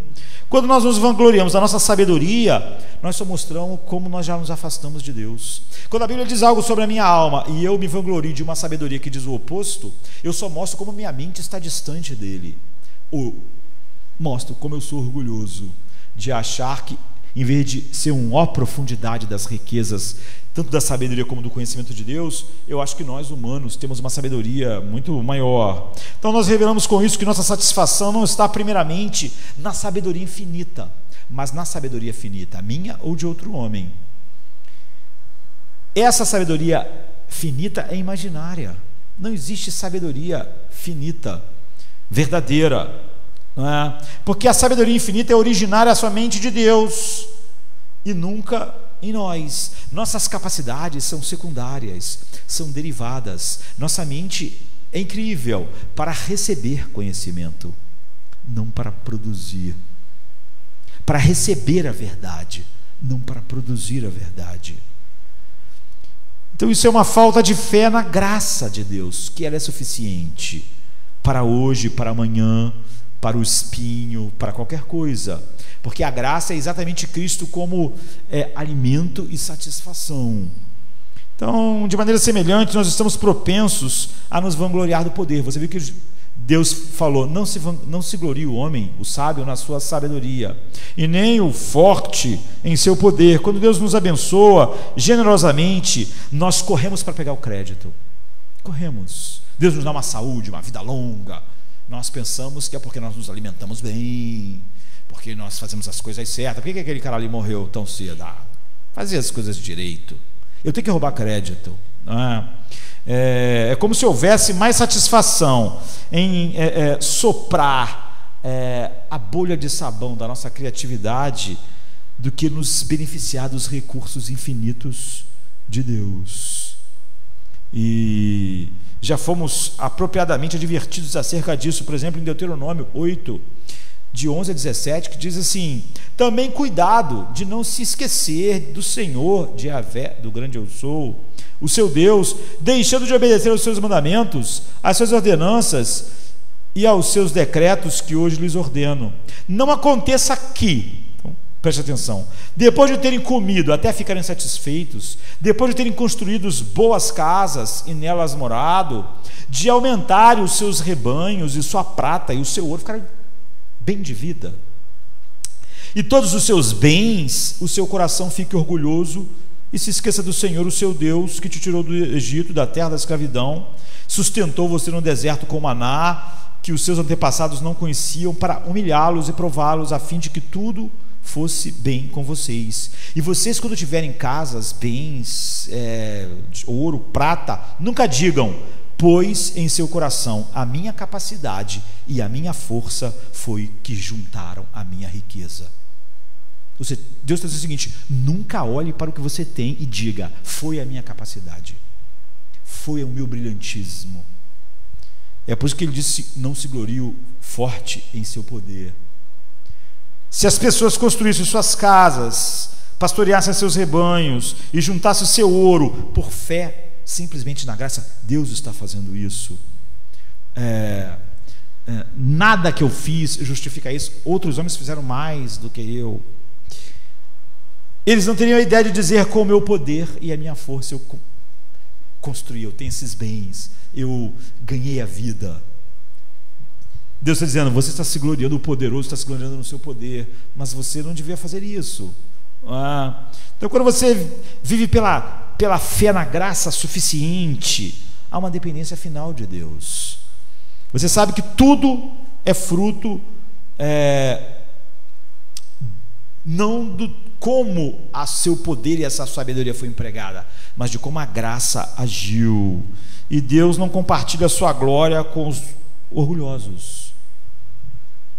Quando nós nos vangloriamos da nossa sabedoria, nós só mostramos como nós já nos afastamos de Deus. Quando a Bíblia diz algo sobre a minha alma e eu me vanglorio de uma sabedoria que diz o oposto, eu só mostro como minha mente está distante dele. Ou mostro como eu sou orgulhoso de achar que, em vez de ser uma profundidade das riquezas, tanto da sabedoria como do conhecimento de Deus, eu acho que nós humanos temos uma sabedoria muito maior. Então nós revelamos com isso que nossa satisfação não está primeiramente na sabedoria infinita, mas na sabedoria finita, minha ou de outro homem. Essa sabedoria finita é imaginária. Não existe sabedoria finita, verdadeira, não é? Porque a sabedoria infinita é originária somente de Deus e nunca em nós. Nossas capacidades são secundárias, são derivadas. Nossa mente é incrível para receber conhecimento, não para produzir. Para receber a verdade, não para produzir a verdade. Então isso é uma falta de fé na graça de Deus, que ela é suficiente para hoje, para amanhã, para o espinho, para qualquer coisa, porque a graça é exatamente Cristo como alimento e satisfação. Então, de maneira semelhante, nós estamos propensos a nos vangloriar do poder. Você viu que Deus falou: não se glorie o homem, o sábio, na sua sabedoria, e nem o forte em seu poder. Quando Deus nos abençoa generosamente, nós corremos para pegar o crédito. Corremos. Deus nos dá uma saúde, uma vida longa. Nós pensamos que é porque nós nos alimentamos bem, porque nós fazemos as coisas certas. Por que aquele cara ali morreu tão cedo? Fazia as coisas direito. Eu tenho que roubar crédito, não é? É como se houvesse mais satisfação em soprar a bolha de sabão da nossa criatividade do que nos beneficiar dos recursos infinitos de Deus. E já fomos apropriadamente advertidos acerca disso, por exemplo, em Deuteronômio 8, de 11 a 17, que diz assim: também cuidado de não se esquecer do Senhor, de Yahvé, do grande eu sou, o seu Deus, deixando de obedecer aos seus mandamentos, às suas ordenanças e aos seus decretos que hoje lhes ordeno. Não aconteça que, então, preste atenção, depois de terem comido até ficarem satisfeitos, depois de terem construído boas casas e nelas morado, de aumentarem os seus rebanhos e sua prata e o seu ouro ficarem bem de vida, e todos os seus bens, o seu coração fique orgulhoso e se esqueça do Senhor, o seu Deus, que te tirou do Egito, da terra da escravidão, sustentou você no deserto com maná, que os seus antepassados não conheciam, para humilhá-los e prová-los, a fim de que tudo fosse bem com vocês. E vocês, quando tiverem casas, bens, ouro, prata, nunca digam: pois em seu coração a minha capacidade e a minha força foi que juntaram a minha riqueza. Ou seja, Deus está dizendo o seguinte: nunca olhe para o que você tem e diga: foi a minha capacidade, foi o meu brilhantismo. É por isso que ele disse: não se glorie o forte em seu poder. Se as pessoas construíssem suas casas, pastoreassem seus rebanhos e juntassem o seu ouro por fé, simplesmente na graça, Deus está fazendo isso. Nada que eu fiz justifica isso. Outros homens fizeram mais do que eu. Eles não teriam a ideia de dizer: com o meu poder e a minha força eu construí, eu tenho esses bens, eu ganhei a vida. Deus está dizendo: você está se gloriando, o poderoso está se gloriando no seu poder, mas você não devia fazer isso. Então, quando você vive pela fé na graça suficiente, há uma dependência final de Deus. Você sabe que tudo é fruto não do como a seu poder e essa sabedoria foi empregada, mas de como a graça agiu. E Deus não compartilha a sua glória com os orgulhosos.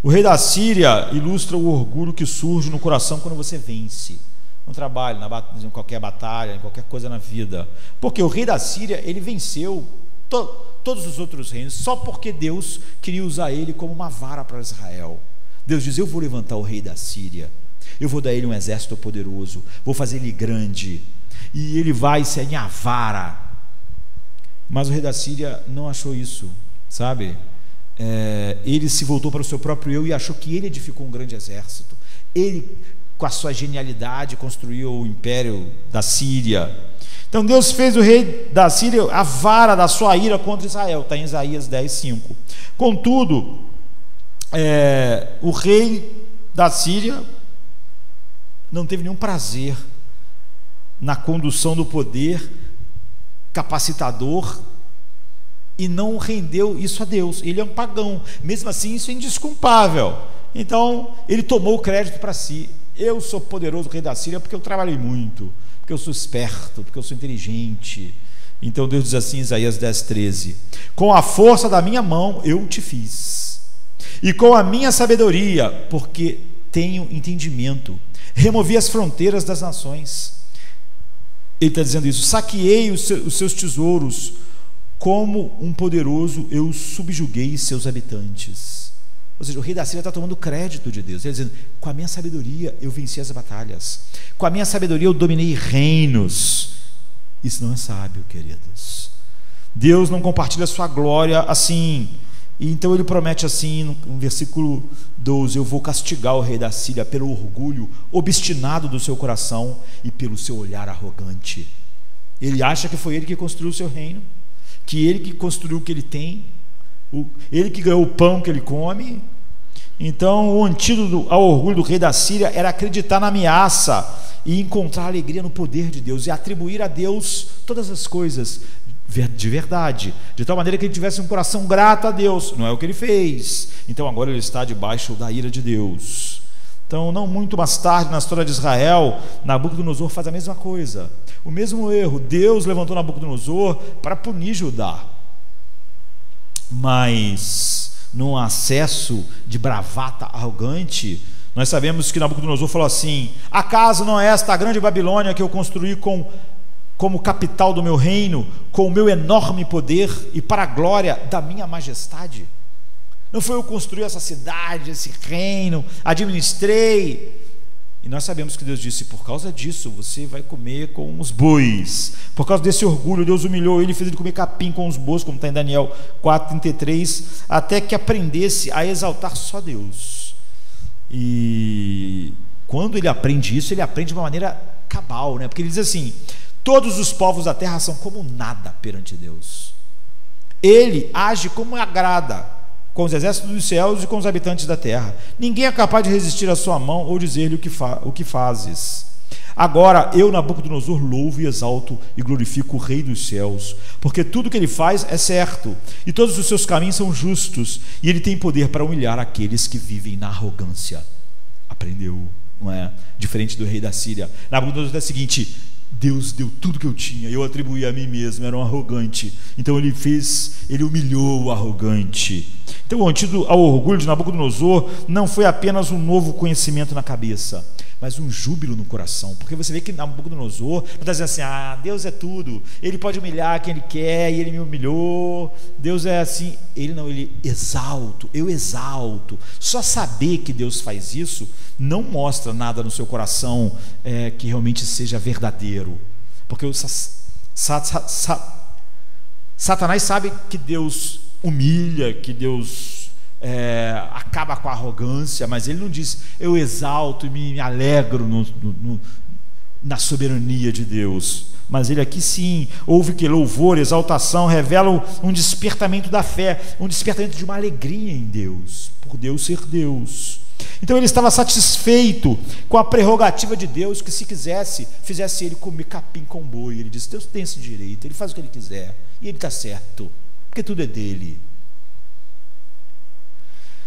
O rei da Síria ilustra o orgulho que surge no coração quando você vence no trabalho, em qualquer batalha, em qualquer coisa na vida. Porque o rei da Síria, ele venceu todos os outros reinos só porque Deus queria usar ele como uma vara para Israel. Deus diz: eu vou levantar o rei da Síria, eu vou dar a ele um exército poderoso, vou fazer ele grande, e ele vai ser a minha vara. Mas o rei da Síria não achou isso, sabe? Ele se voltou para o seu próprio eu e achou que ele edificou um grande exército. Ele, com a sua genialidade, construiu o império da Síria. Então Deus fez o rei da Síria a vara da sua ira contra Israel. Está em Isaías 10:5. Contudo, o rei da Síria não teve nenhum prazer na condução do poder capacitador e não rendeu isso a Deus. Ele é um pagão, mesmo assim isso é indesculpável. Então ele tomou o crédito para si. Eu sou poderoso rei da Síria porque eu trabalhei muito, porque eu sou esperto, porque eu sou inteligente. Então Deus diz assim em Isaías 10:13: com a força da minha mão eu te fiz, e com a minha sabedoria, porque tenho entendimento, removi as fronteiras das nações. Ele está dizendo isso: saqueei os seus tesouros, como um poderoso eu subjuguei seus habitantes. Ou seja, o rei da Síria está tomando crédito de Deus. Ele está dizendo: com a minha sabedoria eu venci as batalhas, com a minha sabedoria eu dominei reinos. Isso não é sábio, queridos. Deus não compartilha a sua glória assim. E então ele promete assim, no versículo 12: eu vou castigar o rei da Síria pelo orgulho obstinado do seu coração e pelo seu olhar arrogante. Ele acha que foi ele que construiu o seu reino, que ele que construiu o que ele tem, ele que ganhou o pão que ele come. Então o antídoto ao orgulho do rei da Síria era acreditar na ameaça e encontrar alegria no poder de Deus e atribuir a Deus todas as coisas de verdade, de tal maneira que ele tivesse um coração grato a Deus. Não é o que ele fez. Então agora ele está debaixo da ira de Deus. Então, não muito mais tarde na história de Israel, Nabucodonosor faz a mesma coisa, o mesmo erro. Deus levantou Nabucodonosor para punir Judá, mas num acesso de bravata arrogante, nós sabemos que Nabucodonosor falou assim: acaso não é esta a grande Babilônia que eu construí como capital do meu reino, com o meu enorme poder e para a glória da minha majestade? Não foi eu que construí essa cidade, esse reino, administrei? E nós sabemos que Deus disse: por causa disso você vai comer com os bois. Por causa desse orgulho, Deus humilhou ele, fez ele comer capim com os bois, como está em Daniel 4,33, até que aprendesse a exaltar só Deus. E quando ele aprende isso, ele aprende de uma maneira cabal, né? Porque ele diz assim: todos os povos da terra são como nada perante Deus. Ele age como agrada com os exércitos dos céus e com os habitantes da terra. Ninguém é capaz de resistir à sua mão ou dizer-lhe o que fazes. Agora eu, Nabucodonosor, louvo e exalto e glorifico o Rei dos céus, porque tudo que ele faz é certo e todos os seus caminhos são justos, e ele tem poder para humilhar aqueles que vivem na arrogância. Aprendeu, não é? Diferente do rei da Síria. Nabucodonosor é o seguinte: Deus deu tudo que eu tinha, eu atribuí a mim mesmo, era um arrogante. Então ele humilhou o arrogante. Então o antídoto ao orgulho de Nabucodonosor não foi apenas um novo conhecimento na cabeça, mas um júbilo no coração. Porque você vê que Nabucodonosor não está dizendo assim: ah, Deus é tudo, ele pode humilhar quem ele quer e ele me humilhou, Deus é assim. Ele não, ele exalto, eu exalto. Só saber que Deus faz isso não mostra nada no seu coração que realmente seja verdadeiro, porque o Satanás sabe que Deus humilha, que Deus acaba com a arrogância, mas ele não diz: eu exalto e me alegro na soberania de Deus. Mas ele aqui sim, ouve que louvor, exaltação revelam um despertamento da fé, um despertamento de uma alegria em Deus, por Deus ser Deus. Então ele estava satisfeito com a prerrogativa de Deus, que se quisesse, fizesse ele comer capim com boi. Ele disse: Deus tem esse direito, ele faz o que ele quiser, e ele está certo, porque tudo é dele.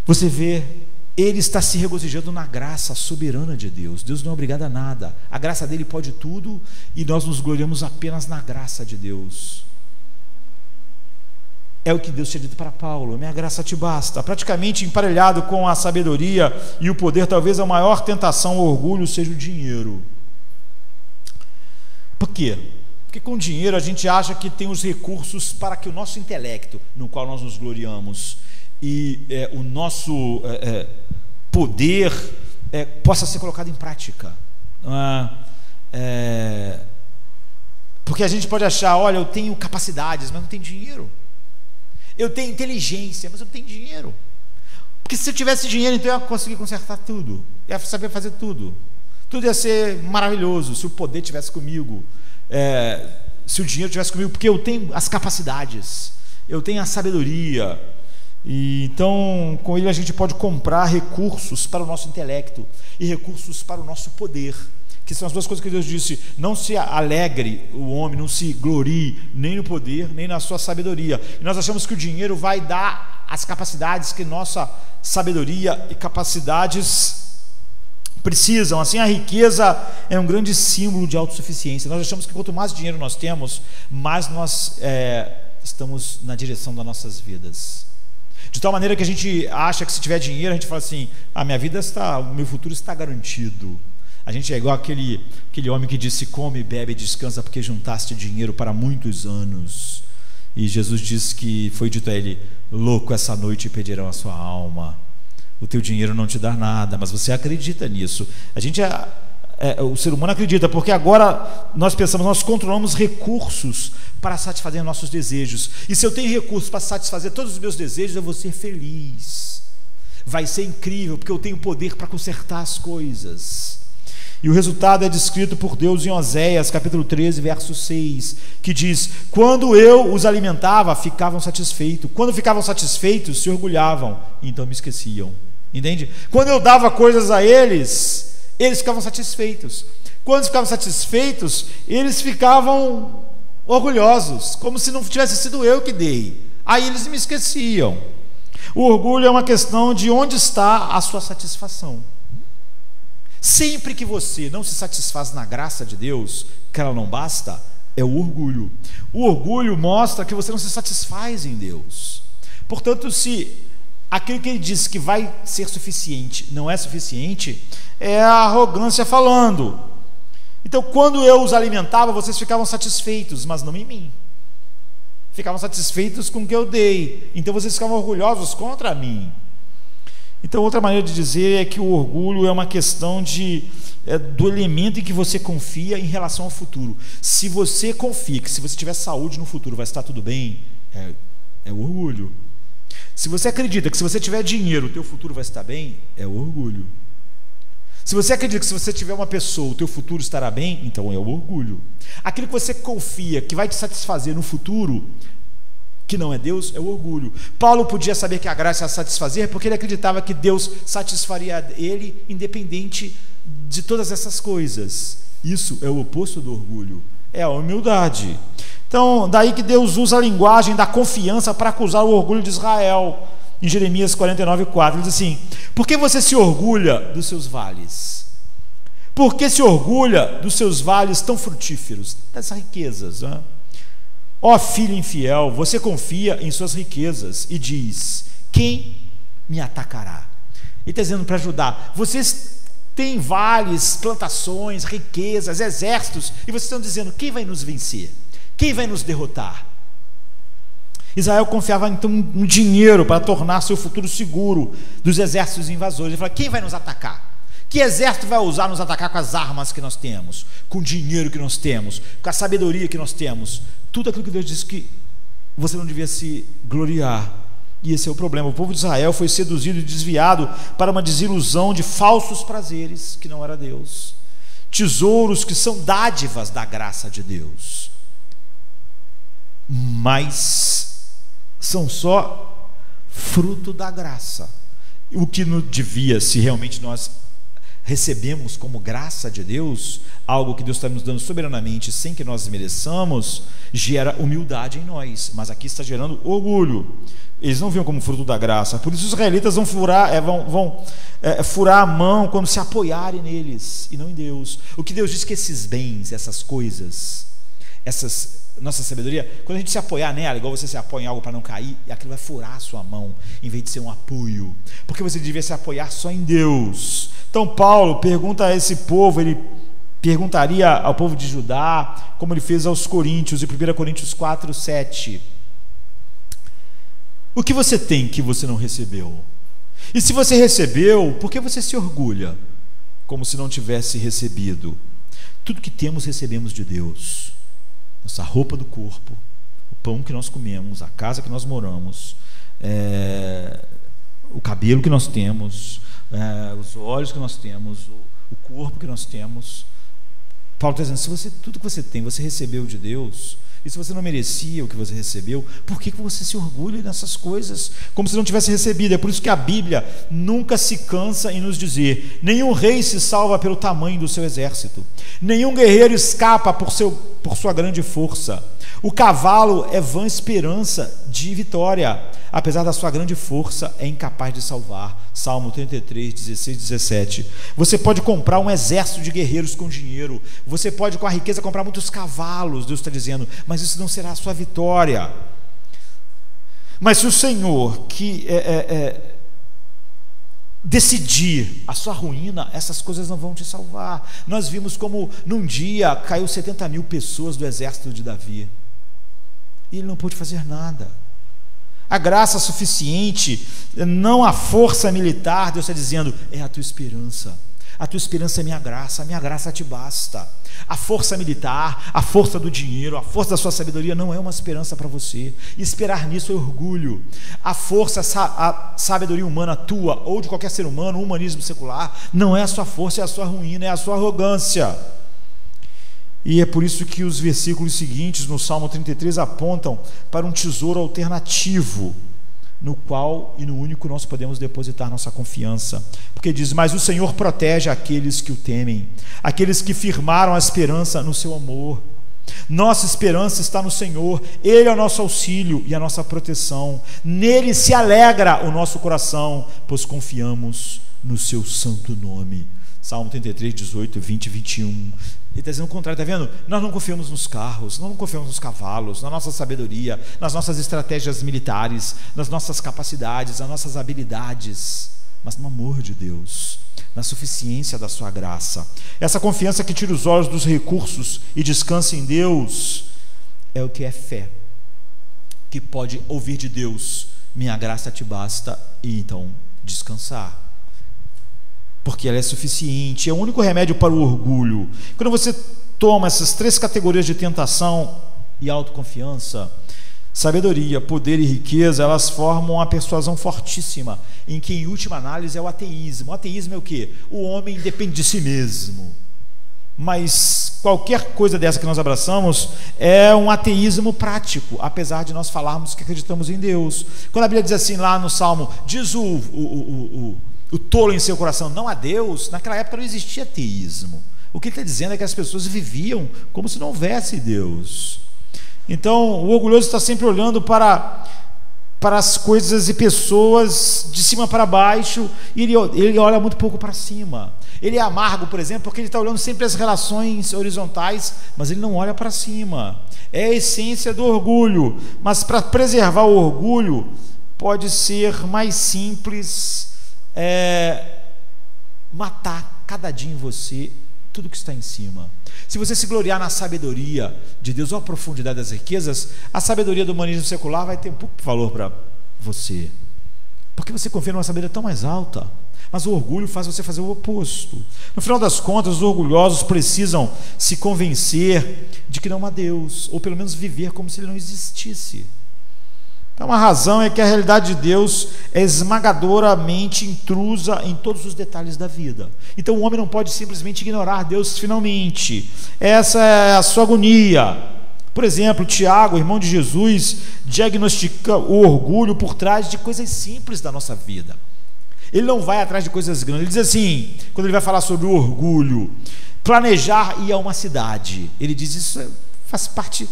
Você vê, ele está se regozijando na graça soberana de Deus. Deus não é obrigado a nada, a graça dele pode tudo, e nós nos gloriamos apenas na graça de Deus. É o que Deus tinha dito para Paulo: minha graça te basta. Praticamente emparelhado com a sabedoria e o poder, talvez a maior tentação ao orgulho seja o dinheiro. Por quê? Porque com dinheiro a gente acha que tem os recursos para que o nosso intelecto, no qual nós nos gloriamos, e o nosso poder possa ser colocado em prática. Porque a gente pode achar: olha, eu tenho capacidades, mas não tenho dinheiro. Eu tenho inteligência, mas eu não tenho dinheiro. Porque se eu tivesse dinheiro, então eu ia conseguir consertar tudo, ia saber fazer tudo, tudo ia ser maravilhoso, se o poder estivesse comigo, se o dinheiro estivesse comigo, porque eu tenho as capacidades, eu tenho a sabedoria. E então com ele a gente pode comprar recursos para o nosso intelecto e recursos para o nosso poder, que são as duas coisas que Deus disse: não se alegre o homem, não se glorie nem no poder, nem na sua sabedoria. E nós achamos que o dinheiro vai dar as capacidades que nossa sabedoria e capacidades precisam. Assim, a riqueza é um grande símbolo de autossuficiência. Nós achamos que quanto mais dinheiro nós temos, mais nós estamos na direção das nossas vidas. De tal maneira que a gente acha que se tiver dinheiro, a gente fala assim: minha vida está, o meu futuro está garantido. A gente é igual aquele homem que disse: come, bebe e descansa, porque juntaste dinheiro para muitos anos. E Jesus disse que foi dito a ele: louco, essa noite pedirão a sua alma. o teu dinheiro não te dá nada, mas você acredita nisso. O ser humano acredita, porque agora nós pensamos, nós controlamos recursos para satisfazer nossos desejos. E se eu tenho recursos para satisfazer todos os meus desejos, eu vou ser feliz. Vai ser incrível, porque eu tenho poder para consertar as coisas. E o resultado é descrito por Deus em Oséias, capítulo 13, verso 6, que diz: quando eu os alimentava, ficavam satisfeitos. Quando ficavam satisfeitos, se orgulhavam, então me esqueciam. Entende? Quando eu dava coisas a eles, eles ficavam satisfeitos. Quando ficavam satisfeitos, eles ficavam orgulhosos, como se não tivesse sido eu que dei. Aí eles me esqueciam. O orgulho é uma questão de onde está a sua satisfação. Sempre que você não se satisfaz na graça de Deus, que ela não basta, é o orgulho. O orgulho mostra que você não se satisfaz em Deus. Portanto, se aquilo que ele diz que vai ser suficiente não é suficiente, é a arrogância falando. Então, quando eu os alimentava, vocês ficavam satisfeitos, mas não em mim. Ficavam satisfeitos com o que eu dei. Então, vocês ficavam orgulhosos contra mim. Então, outra maneira de dizer é que o orgulho é uma questão do elemento em que você confia em relação ao futuro. Se você confia que se você tiver saúde no futuro vai estar tudo bem, é o orgulho. Se você acredita que se você tiver dinheiro o teu futuro vai estar bem, é o orgulho. Se você acredita que se você tiver uma pessoa o teu futuro estará bem, então é o orgulho. Aquilo que você confia que vai te satisfazer no futuro, que não é Deus, é o orgulho. Paulo podia saber que a graça ia satisfazer porque ele acreditava que Deus satisfaria ele independente de todas essas coisas. Isso é o oposto do orgulho, é a humildade. Então, daí que Deus usa a linguagem da confiança para acusar o orgulho de Israel. Em Jeremias 49:4, ele diz assim: por que você se orgulha dos seus vales? Por que se orgulha dos seus vales tão frutíferos, dessas riquezas? Ó filho infiel, você confia em suas riquezas e diz: quem me atacará? Ele está dizendo para ajudar. Vocês têm vales, plantações, riquezas, exércitos, e vocês estão dizendo: quem vai nos vencer? Quem vai nos derrotar? Israel confiava então no dinheiro para tornar seu futuro seguro dos exércitos invasores. Ele falou: quem vai nos atacar? Que exército vai ousar nos atacar com as armas que nós temos, com o dinheiro que nós temos, com a sabedoria que nós temos? Tudo aquilo que Deus disse que você não devia se gloriar. E esse é o problema. O povo de Israel foi seduzido e desviado para uma desilusão de falsos prazeres, que não era Deus. Tesouros que são dádivas da graça de Deus, mas são só fruto da graça. O que não devia, se realmente nós recebemos como graça de Deus, algo que Deus está nos dando soberanamente, sem que nós mereçamos, gera humildade em nós, mas aqui está gerando orgulho. Eles não viam como fruto da graça. Por isso os israelitas vão furar a mão quando se apoiarem neles e não em Deus. O que Deus diz que esses bens, essas coisas, nossa sabedoria, quando a gente se apoiar nela, igual você se apoia em algo para não cair, aquilo vai furar a sua mão, em vez de ser um apoio, porque você devia se apoiar só em Deus. Então Paulo pergunta a esse povo, ele perguntaria ao povo de Judá, como ele fez aos coríntios, em 1 Coríntios 4:7: o que você tem que você não recebeu? E se você recebeu, por que você se orgulha, como se não tivesse recebido? Tudo que temos, recebemos de Deus. Nossa roupa do corpo, o pão que nós comemos, a casa que nós moramos, o cabelo que nós temos, os olhos que nós temos, o corpo que nós temos. Paulo está dizendo: se tudo que você tem, você recebeu de Deus, e se você não merecia o que você recebeu, por que você se orgulha nessas coisas, como se não tivesse recebido? É por isso que a Bíblia nunca se cansa em nos dizer: nenhum rei se salva pelo tamanho do seu exército, nenhum guerreiro escapa por sua grande força. O cavalo é vã esperança de vitória, apesar da sua grande força, é incapaz de salvar. Salmo 33, 16, 17. Você pode comprar um exército de guerreiros com dinheiro, você pode com a riqueza comprar muitos cavalos, Deus está dizendo, mas isso não será a sua vitória. Mas se o Senhor que decidir a sua ruína, essas coisas não vão te salvar. Nós vimos como num dia caiu 70.000 pessoas do exército de Davi, e ele não pôde fazer nada. A graça suficiente, não a força militar. Deus está dizendo, é a tua esperança. A tua esperança é minha graça te basta. A força militar, a força do dinheiro, a força da sua sabedoria não é uma esperança para você. Esperar nisso é orgulho. A força, a sabedoria humana tua, ou de qualquer ser humano, o humanismo secular, não é a sua força, é a sua ruína, é a sua arrogância. E é por isso que os versículos seguintes, no Salmo 33, apontam para um tesouro alternativo, no qual e no único nós podemos depositar nossa confiança. Porque diz, mas o Senhor protege aqueles que o temem, aqueles que firmaram a esperança no seu amor. Nossa esperança está no Senhor, Ele é o nosso auxílio e a nossa proteção. Nele se alegra o nosso coração, pois confiamos no seu santo nome. Salmo 33, 18, 20 e 21. Ele está dizendo o contrário, está vendo? Nós não confiamos nos carros, nós não confiamos nos cavalos, na nossa sabedoria, nas nossas estratégias militares, nas nossas capacidades, nas nossas habilidades, mas no amor de Deus, na suficiência da sua graça. Essa confiança que tira os olhos dos recursos e descansa em Deus é o que é fé, que pode ouvir de Deus, minha graça te basta, e então descansar, porque ela é suficiente. É o único remédio para o orgulho. Quando você toma essas três categorias de tentação e autoconfiança, sabedoria, poder e riqueza, elas formam uma persuasão fortíssima, em que em última análise é o ateísmo. O ateísmo é o quê? O homem depende de si mesmo. Mas qualquer coisa dessa que nós abraçamos é um ateísmo prático, apesar de nós falarmos que acreditamos em Deus. Quando a Bíblia diz assim lá no Salmo, diz o tolo em seu coração, não há Deus, naquela época não existia ateísmo. O que ele está dizendo é que as pessoas viviam como se não houvesse Deus. Então o orgulhoso está sempre olhando para as coisas e pessoas de cima para baixo, e ele olha muito pouco para cima. Ele é amargo, por exemplo, porque ele está olhando sempre as relações horizontais, mas ele não olha para cima. É a essência do orgulho. Mas para preservar o orgulho pode ser mais simples matar cada dia em você tudo que está em cima. Se você se gloriar na sabedoria de Deus ou a profundidade das riquezas, a sabedoria do humanismo secular vai ter um pouco de valor para você, porque você confia numa sabedoria tão mais alta. Mas o orgulho faz você fazer o oposto. No final das contas, os orgulhosos precisam se convencer de que não há Deus, ou pelo menos viver como se ele não existisse. Então a razão é que a realidade de Deus é esmagadoramente intrusa em todos os detalhes da vida. Então o homem não pode simplesmente ignorar Deus finalmente. Essa é a sua agonia. Por exemplo, Tiago, irmão de Jesus, diagnostica o orgulho por trás de coisas simples da nossa vida. Ele não vai atrás de coisas grandes. Ele diz assim, quando ele vai falar sobre o orgulho, planejar ir a uma cidade. Ele diz isso faz parte,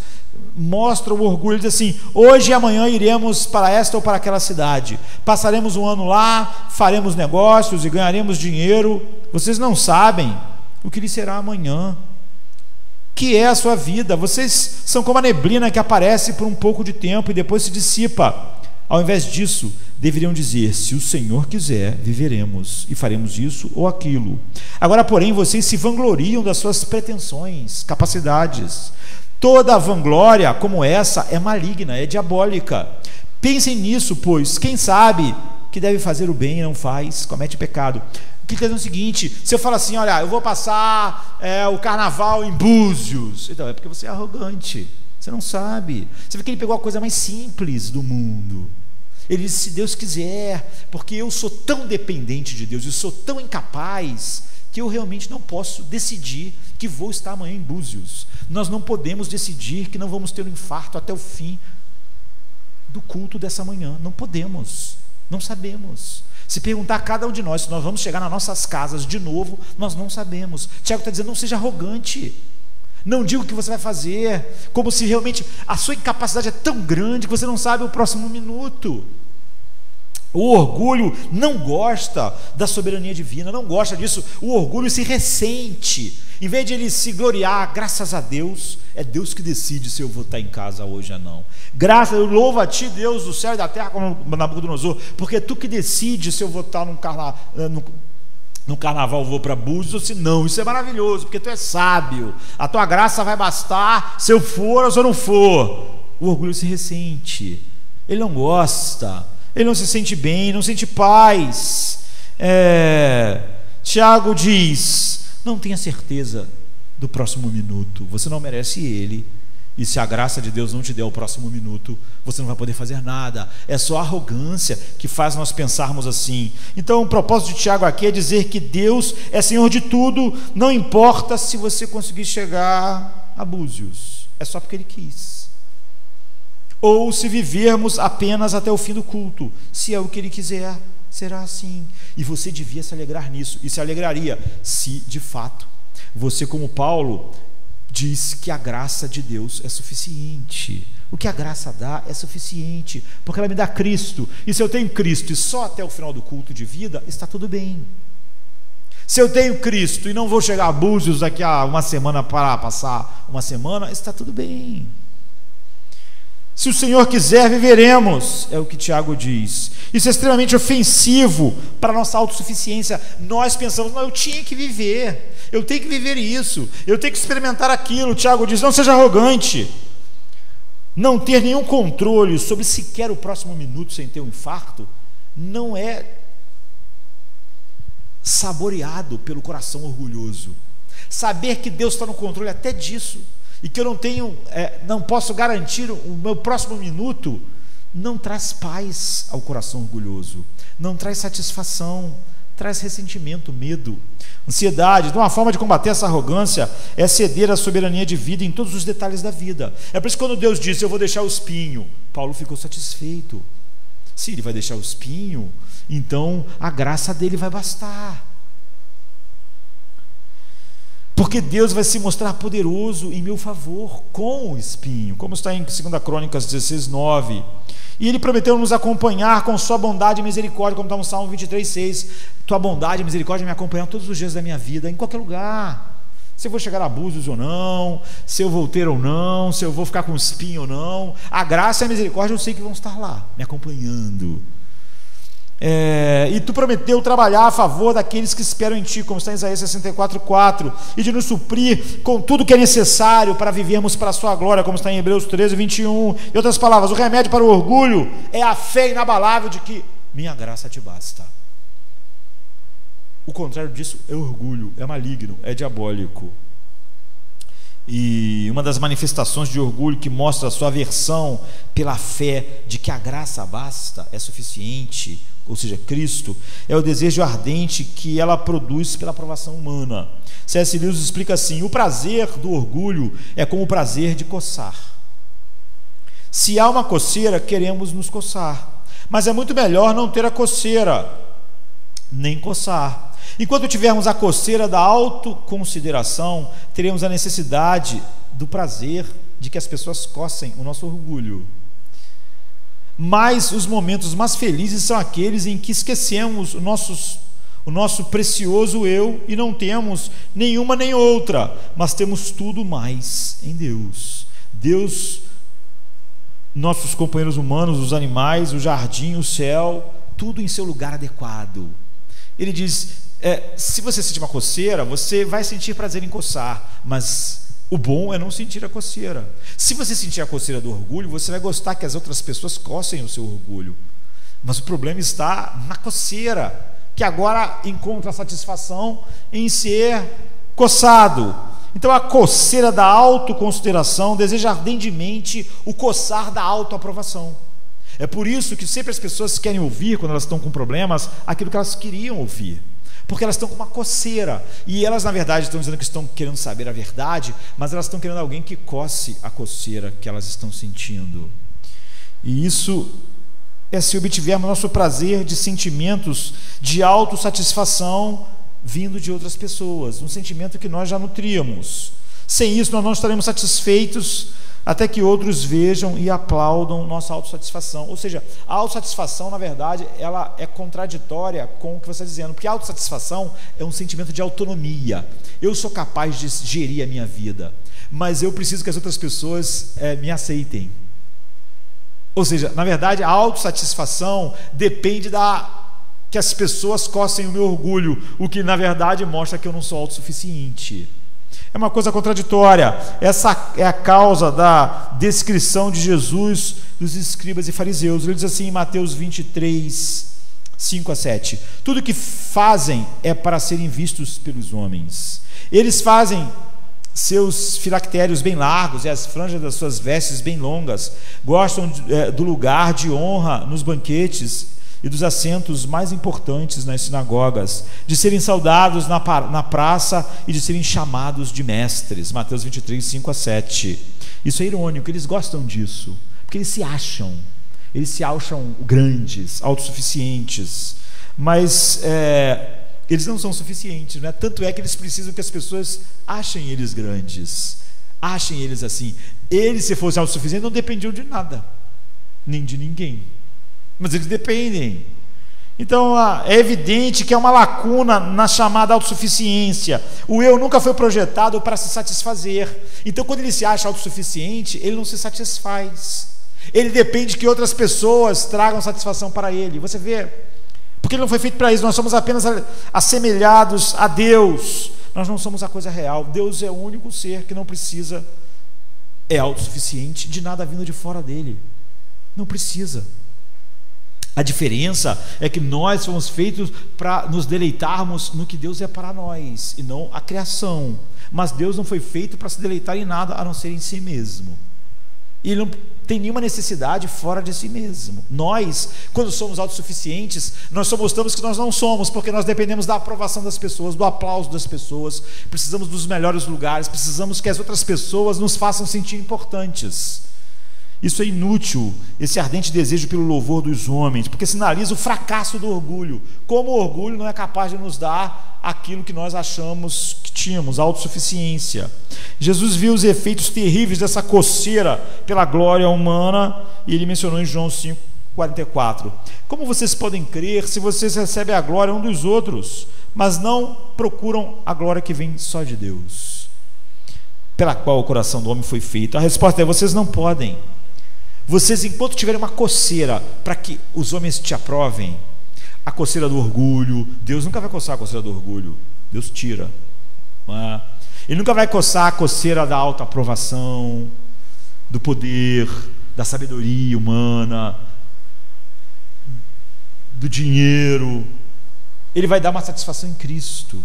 mostra o orgulho. Ele diz assim, hoje e amanhã iremos para esta ou para aquela cidade, passaremos um ano lá, faremos negócios e ganharemos dinheiro. Vocês não sabem o que lhe será amanhã, que é a sua vida. Vocês são como a neblina que aparece por um pouco de tempo e depois se dissipa. Ao invés disso, deveriam dizer, se o Senhor quiser, viveremos e faremos isso ou aquilo. Agora, porém, vocês se vangloriam das suas pretensões, capacidades. Toda vanglória como essa é maligna, é diabólica. Pensem nisso, pois quem sabe que deve fazer o bem e não faz, comete pecado. O que quer dizer o seguinte, se eu falo assim, olha, eu vou passar o carnaval em Búzios, então é porque você é arrogante, você não sabe. Você vê que ele pegou a coisa mais simples do mundo. Ele disse, se Deus quiser, porque eu sou tão dependente de Deus, eu sou tão incapaz, que eu realmente não posso decidir que vou estar amanhã em Búzios. Nós não podemos decidir que não vamos ter um infarto até o fim do culto dessa manhã. Não podemos, não sabemos. Se perguntar a cada um de nós se nós vamos chegar nas nossas casas de novo, nós não sabemos. Tiago está dizendo, não seja arrogante. Não diga o que você vai fazer, como se realmente a sua incapacidade é tão grande que você não sabe o próximo minuto. O orgulho não gosta da soberania divina, não gosta disso. O orgulho se ressente. Em vez de ele se gloriar, graças a Deus, é Deus que decide se eu vou estar em casa hoje ou não. Graças, eu louvo a ti, Deus do céu e da terra, como Nabucodonosor, porque é tu que decide se eu vou estar no carnaval, eu vou para Búzios ou se não. Isso é maravilhoso, porque tu é sábio, a tua graça vai bastar se eu for ou se eu não for. O orgulho se ressente. ele não gosta, ele não se sente bem, não sente paz. Tiago diz: não tenha certeza do próximo minuto, você não merece ele. E se a graça de Deus não te der o próximo minuto, você não vai poder fazer nada. É só a arrogância que faz nós pensarmos assim. Então o propósito de Tiago aqui é dizer que Deus é Senhor de tudo, não importa se você conseguir chegar a Búzios, é só porque Ele quis. Ou se vivermos apenas até o fim do culto, se é o que Ele quiser, será assim. E você devia se alegrar nisso, e se alegraria se de fato você, como Paulo, diz que a graça de Deus é suficiente. O que a graça dá é suficiente, porque ela me dá Cristo. E se eu tenho Cristo e só até o final do culto de vida, está tudo bem. Se eu tenho Cristo e não vou chegar a Búzios daqui a uma semana para passar uma semana, está tudo bem. Se o Senhor quiser, viveremos, é o que Tiago diz. Isso é extremamente ofensivo para a nossa autossuficiência. Nós pensamos: não, eu tinha que viver, eu tenho que viver isso, eu tenho que experimentar aquilo. Tiago diz: não seja arrogante. Não ter nenhum controle sobre sequer o próximo minuto sem ter um infarto não é saboreado pelo coração orgulhoso. Saber que Deus está no controle até disso, e que eu não posso garantir o meu próximo minuto, não traz paz ao coração orgulhoso, não traz satisfação, traz ressentimento, medo, ansiedade. Então, uma forma de combater essa arrogância é ceder à soberania de vida em todos os detalhes da vida. É por isso que quando Deus disse: eu vou deixar o espinho, Paulo ficou satisfeito. Se Ele vai deixar o espinho, então a graça dele vai bastar. Porque Deus vai se mostrar poderoso em meu favor com o espinho, como está em 2 Crônicas 16:9. E Ele prometeu nos acompanhar com sua bondade e misericórdia, como está no Salmo 23:6. Tua bondade e misericórdia me acompanham todos os dias da minha vida, em qualquer lugar. Se eu vou chegar a Búzios ou não, se eu vou ter ou não, se eu vou ficar com espinho ou não, a graça e a misericórdia eu sei que vão estar lá, me acompanhando. E tu prometeu trabalhar a favor daqueles que esperam em ti, como está em Isaías 64:4, e de nos suprir com tudo que é necessário para vivermos para a sua glória, como está em Hebreus 13:21. Em outras palavras, o remédio para o orgulho é a fé inabalável de que minha graça te basta. O contrário disso é orgulho, é maligno, é diabólico. E uma das manifestações de orgulho que mostra a sua aversão pela fé de que a graça basta, é suficiente, ou seja, Cristo, é o desejo ardente que ela produz pela aprovação humana. C.S. Lewis explica assim: o prazer do orgulho é como o prazer de coçar. Se há uma coceira, queremos nos coçar, mas é muito melhor não ter a coceira, nem coçar. Enquanto tivermos a coceira da autoconsideração, teremos a necessidade do prazer de que as pessoas cocem o nosso orgulho. Mas os momentos mais felizes são aqueles em que esquecemos o nosso precioso eu e não temos nenhuma nem outra, mas temos tudo mais em Deus. Deus, nossos companheiros humanos, os animais, o jardim, o céu, tudo em seu lugar adequado. Ele diz: se você sentir uma coceira, você vai sentir prazer em coçar, mas o bom é não sentir a coceira. Se você sentir a coceira do orgulho, você vai gostar que as outras pessoas cocem o seu orgulho, mas o problema está na coceira, que agora encontra satisfação em ser coçado. Então a coceira da autoconsideração deseja ardentemente o coçar da autoaprovação. É por isso que sempre as pessoas querem ouvir, quando elas estão com problemas, aquilo que elas queriam ouvir, porque elas estão com uma coceira, e elas na verdade estão dizendo que estão querendo saber a verdade, mas elas estão querendo alguém que coce a coceira que elas estão sentindo. E isso é se obtivermos nosso prazer de sentimentos de autossatisfação vindo de outras pessoas, um sentimento que nós já nutríamos. Sem isso nós não estaremos satisfeitos até que outros vejam e aplaudam nossa autossatisfação. Ou seja, a autossatisfação, na verdade, ela é contraditória com o que você está dizendo, porque a autossatisfação é um sentimento de autonomia. Eu sou capaz de gerir a minha vida, mas eu preciso que as outras pessoas me aceitem. Ou seja, na verdade, a autossatisfação depende que as pessoas cocem o meu orgulho, o que na verdade mostra que eu não sou autossuficiente. É uma coisa contraditória. Essa é a causa da descrição de Jesus dos escribas e fariseus. Ele diz assim em Mateus 23, 5 a 7: tudo que fazem é para serem vistos pelos homens. Eles fazem seus filactérios bem largos e as franjas das suas vestes bem longas, gostam do lugar de honra nos banquetes e dos assentos mais importantes nas sinagogas, de serem saudados na praça e de serem chamados de mestres. Mateus 23, 5 a 7. Isso é irônico, eles gostam disso, porque eles se acham grandes, autossuficientes, mas eles não são suficientes, né? Tanto é que eles precisam que as pessoas achem eles grandes, achem eles assim. Eles, se fossem autossuficientes, não dependiam de nada, nem de ninguém, mas eles dependem. Então é evidente que é uma lacuna na chamada autossuficiência. O eu nunca foi projetado para se satisfazer. Então, quando ele se acha autossuficiente, ele não se satisfaz. Ele depende que outras pessoas tragam satisfação para ele. Você vê, porque ele não foi feito para isso. Nós somos apenas assemelhados a Deus. Nós não somos a coisa real. Deus é o único ser que não precisa, é autossuficiente de nada vindo de fora dele. Não precisa. A diferença é que nós fomos feitos para nos deleitarmos no que Deus é para nós, e não a criação. Mas Deus não foi feito para se deleitar em nada a não ser em si mesmo. E Ele não tem nenhuma necessidade fora de si mesmo. Nós, quando somos autossuficientes, nós só mostramos que nós não somos, porque nós dependemos da aprovação das pessoas, do aplauso das pessoas, precisamos dos melhores lugares, precisamos que as outras pessoas nos façam sentir importantes. Isso é inútil, esse ardente desejo pelo louvor dos homens, porque sinaliza o fracasso do orgulho. Como o orgulho não é capaz de nos dar aquilo que nós achamos que tínhamos, a autossuficiência. Jesus viu os efeitos terríveis dessa coceira pela glória humana, e ele mencionou em João 5,44: como vocês podem crer se vocês recebem a glória um dos outros, mas não procuram a glória que vem só de Deus, pela qual o coração do homem foi feito? A resposta é: vocês não podem. Vocês, enquanto tiverem uma coceira para que os homens te aprovem, a coceira do orgulho, Deus nunca vai coçar a coceira do orgulho, Deus tira, não é? Ele nunca vai coçar a coceira da autoaprovação, do poder, da sabedoria humana, do dinheiro. Ele vai dar uma satisfação em Cristo,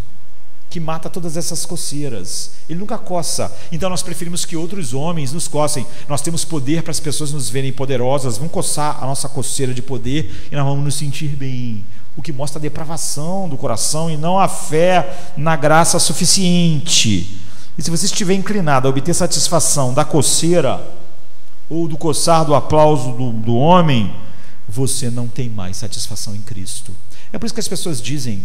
que mata todas essas coceiras. Ele nunca coça. Então nós preferimos que outros homens nos cocem. Nós temos poder para as pessoas nos verem poderosas, vão coçar a nossa coceira de poder e nós vamos nos sentir bem, o que mostra a depravação do coração e não a fé na graça suficiente. E se você estiver inclinado a obter satisfação da coceira ou do coçar do aplauso do homem, você não tem mais satisfação em Cristo. É por isso que as pessoas dizem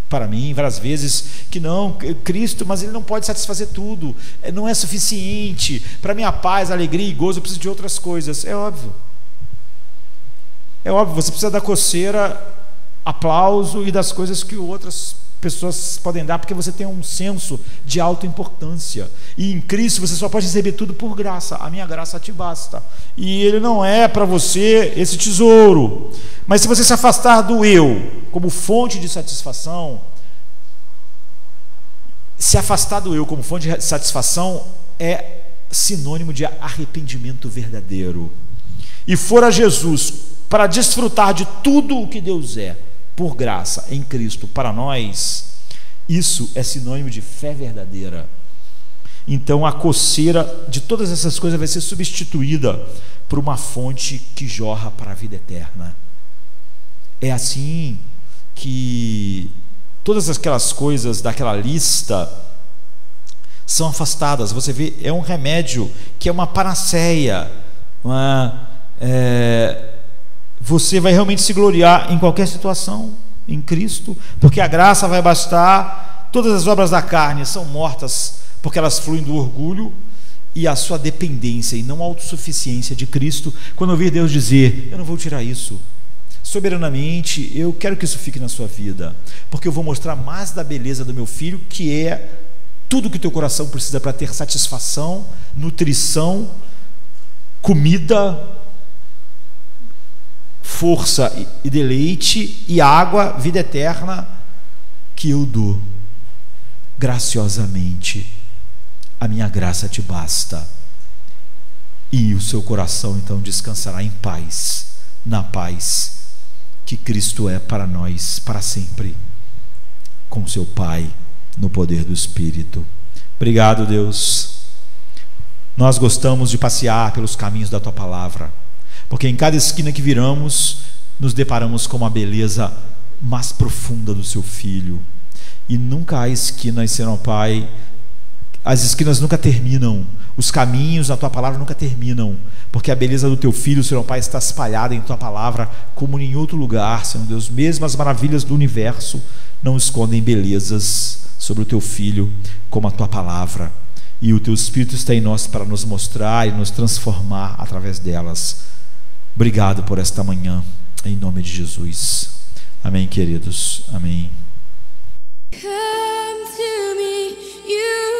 para mim várias vezes que não, Cristo, mas Ele não pode satisfazer tudo, não é suficiente para minha paz, alegria e gozo, eu preciso de outras coisas. É óbvio, você precisa da coceira, aplauso e das coisas que outras pessoas podem dar, porque você tem um senso de autoimportância, e em Cristo você só pode receber tudo por graça. A minha graça te basta, e Ele não é para você esse tesouro. Mas se você se afastar do eu como fonte de satisfação, se afastar do eu como fonte de satisfação é sinônimo de arrependimento verdadeiro, e for a Jesus para desfrutar de tudo o que Deus é por graça em Cristo para nós, isso é sinônimo de fé verdadeira. Então a coceira de todas essas coisas vai ser substituída por uma fonte que jorra para a vida eterna. É assim que todas aquelas coisas daquela lista são afastadas. Você vê, é um remédio que é uma panaceia, você vai realmente se gloriar em qualquer situação em Cristo, porque a graça vai bastar. Todas as obras da carne são mortas porque elas fluem do orgulho e a sua dependência e não a autossuficiência de Cristo. Quando ouvir Deus dizer: eu não vou tirar isso soberanamente, eu quero que isso fique na sua vida, porque eu vou mostrar mais da beleza do meu filho, que é tudo que o teu coração precisa para ter satisfação, nutrição, comida, força e deleite, e água, vida eterna, que eu dou. graciosamente: a minha graça te basta. E o seu coração então descansará em paz, na paz que Cristo é para nós para sempre, com seu Pai, no poder do Espírito. Obrigado, Deus. Nós gostamos de passear pelos caminhos da Tua Palavra, porque em cada esquina que viramos, nos deparamos com a beleza mais profunda do Seu Filho. E nunca há esquinas, Senhor Pai, as esquinas nunca terminam, os caminhos da Tua Palavra nunca terminam, porque a beleza do Teu Filho, Senhor Pai, está espalhada em Tua Palavra como em outro lugar, Senhor Deus. Mesmo as maravilhas do universo não escondem belezas sobre o Teu Filho como a Tua Palavra, e o Teu Espírito está em nós para nos mostrar e nos transformar através delas. Obrigado por esta manhã, em nome de Jesus. Amém, queridos. Amém. Come to me, you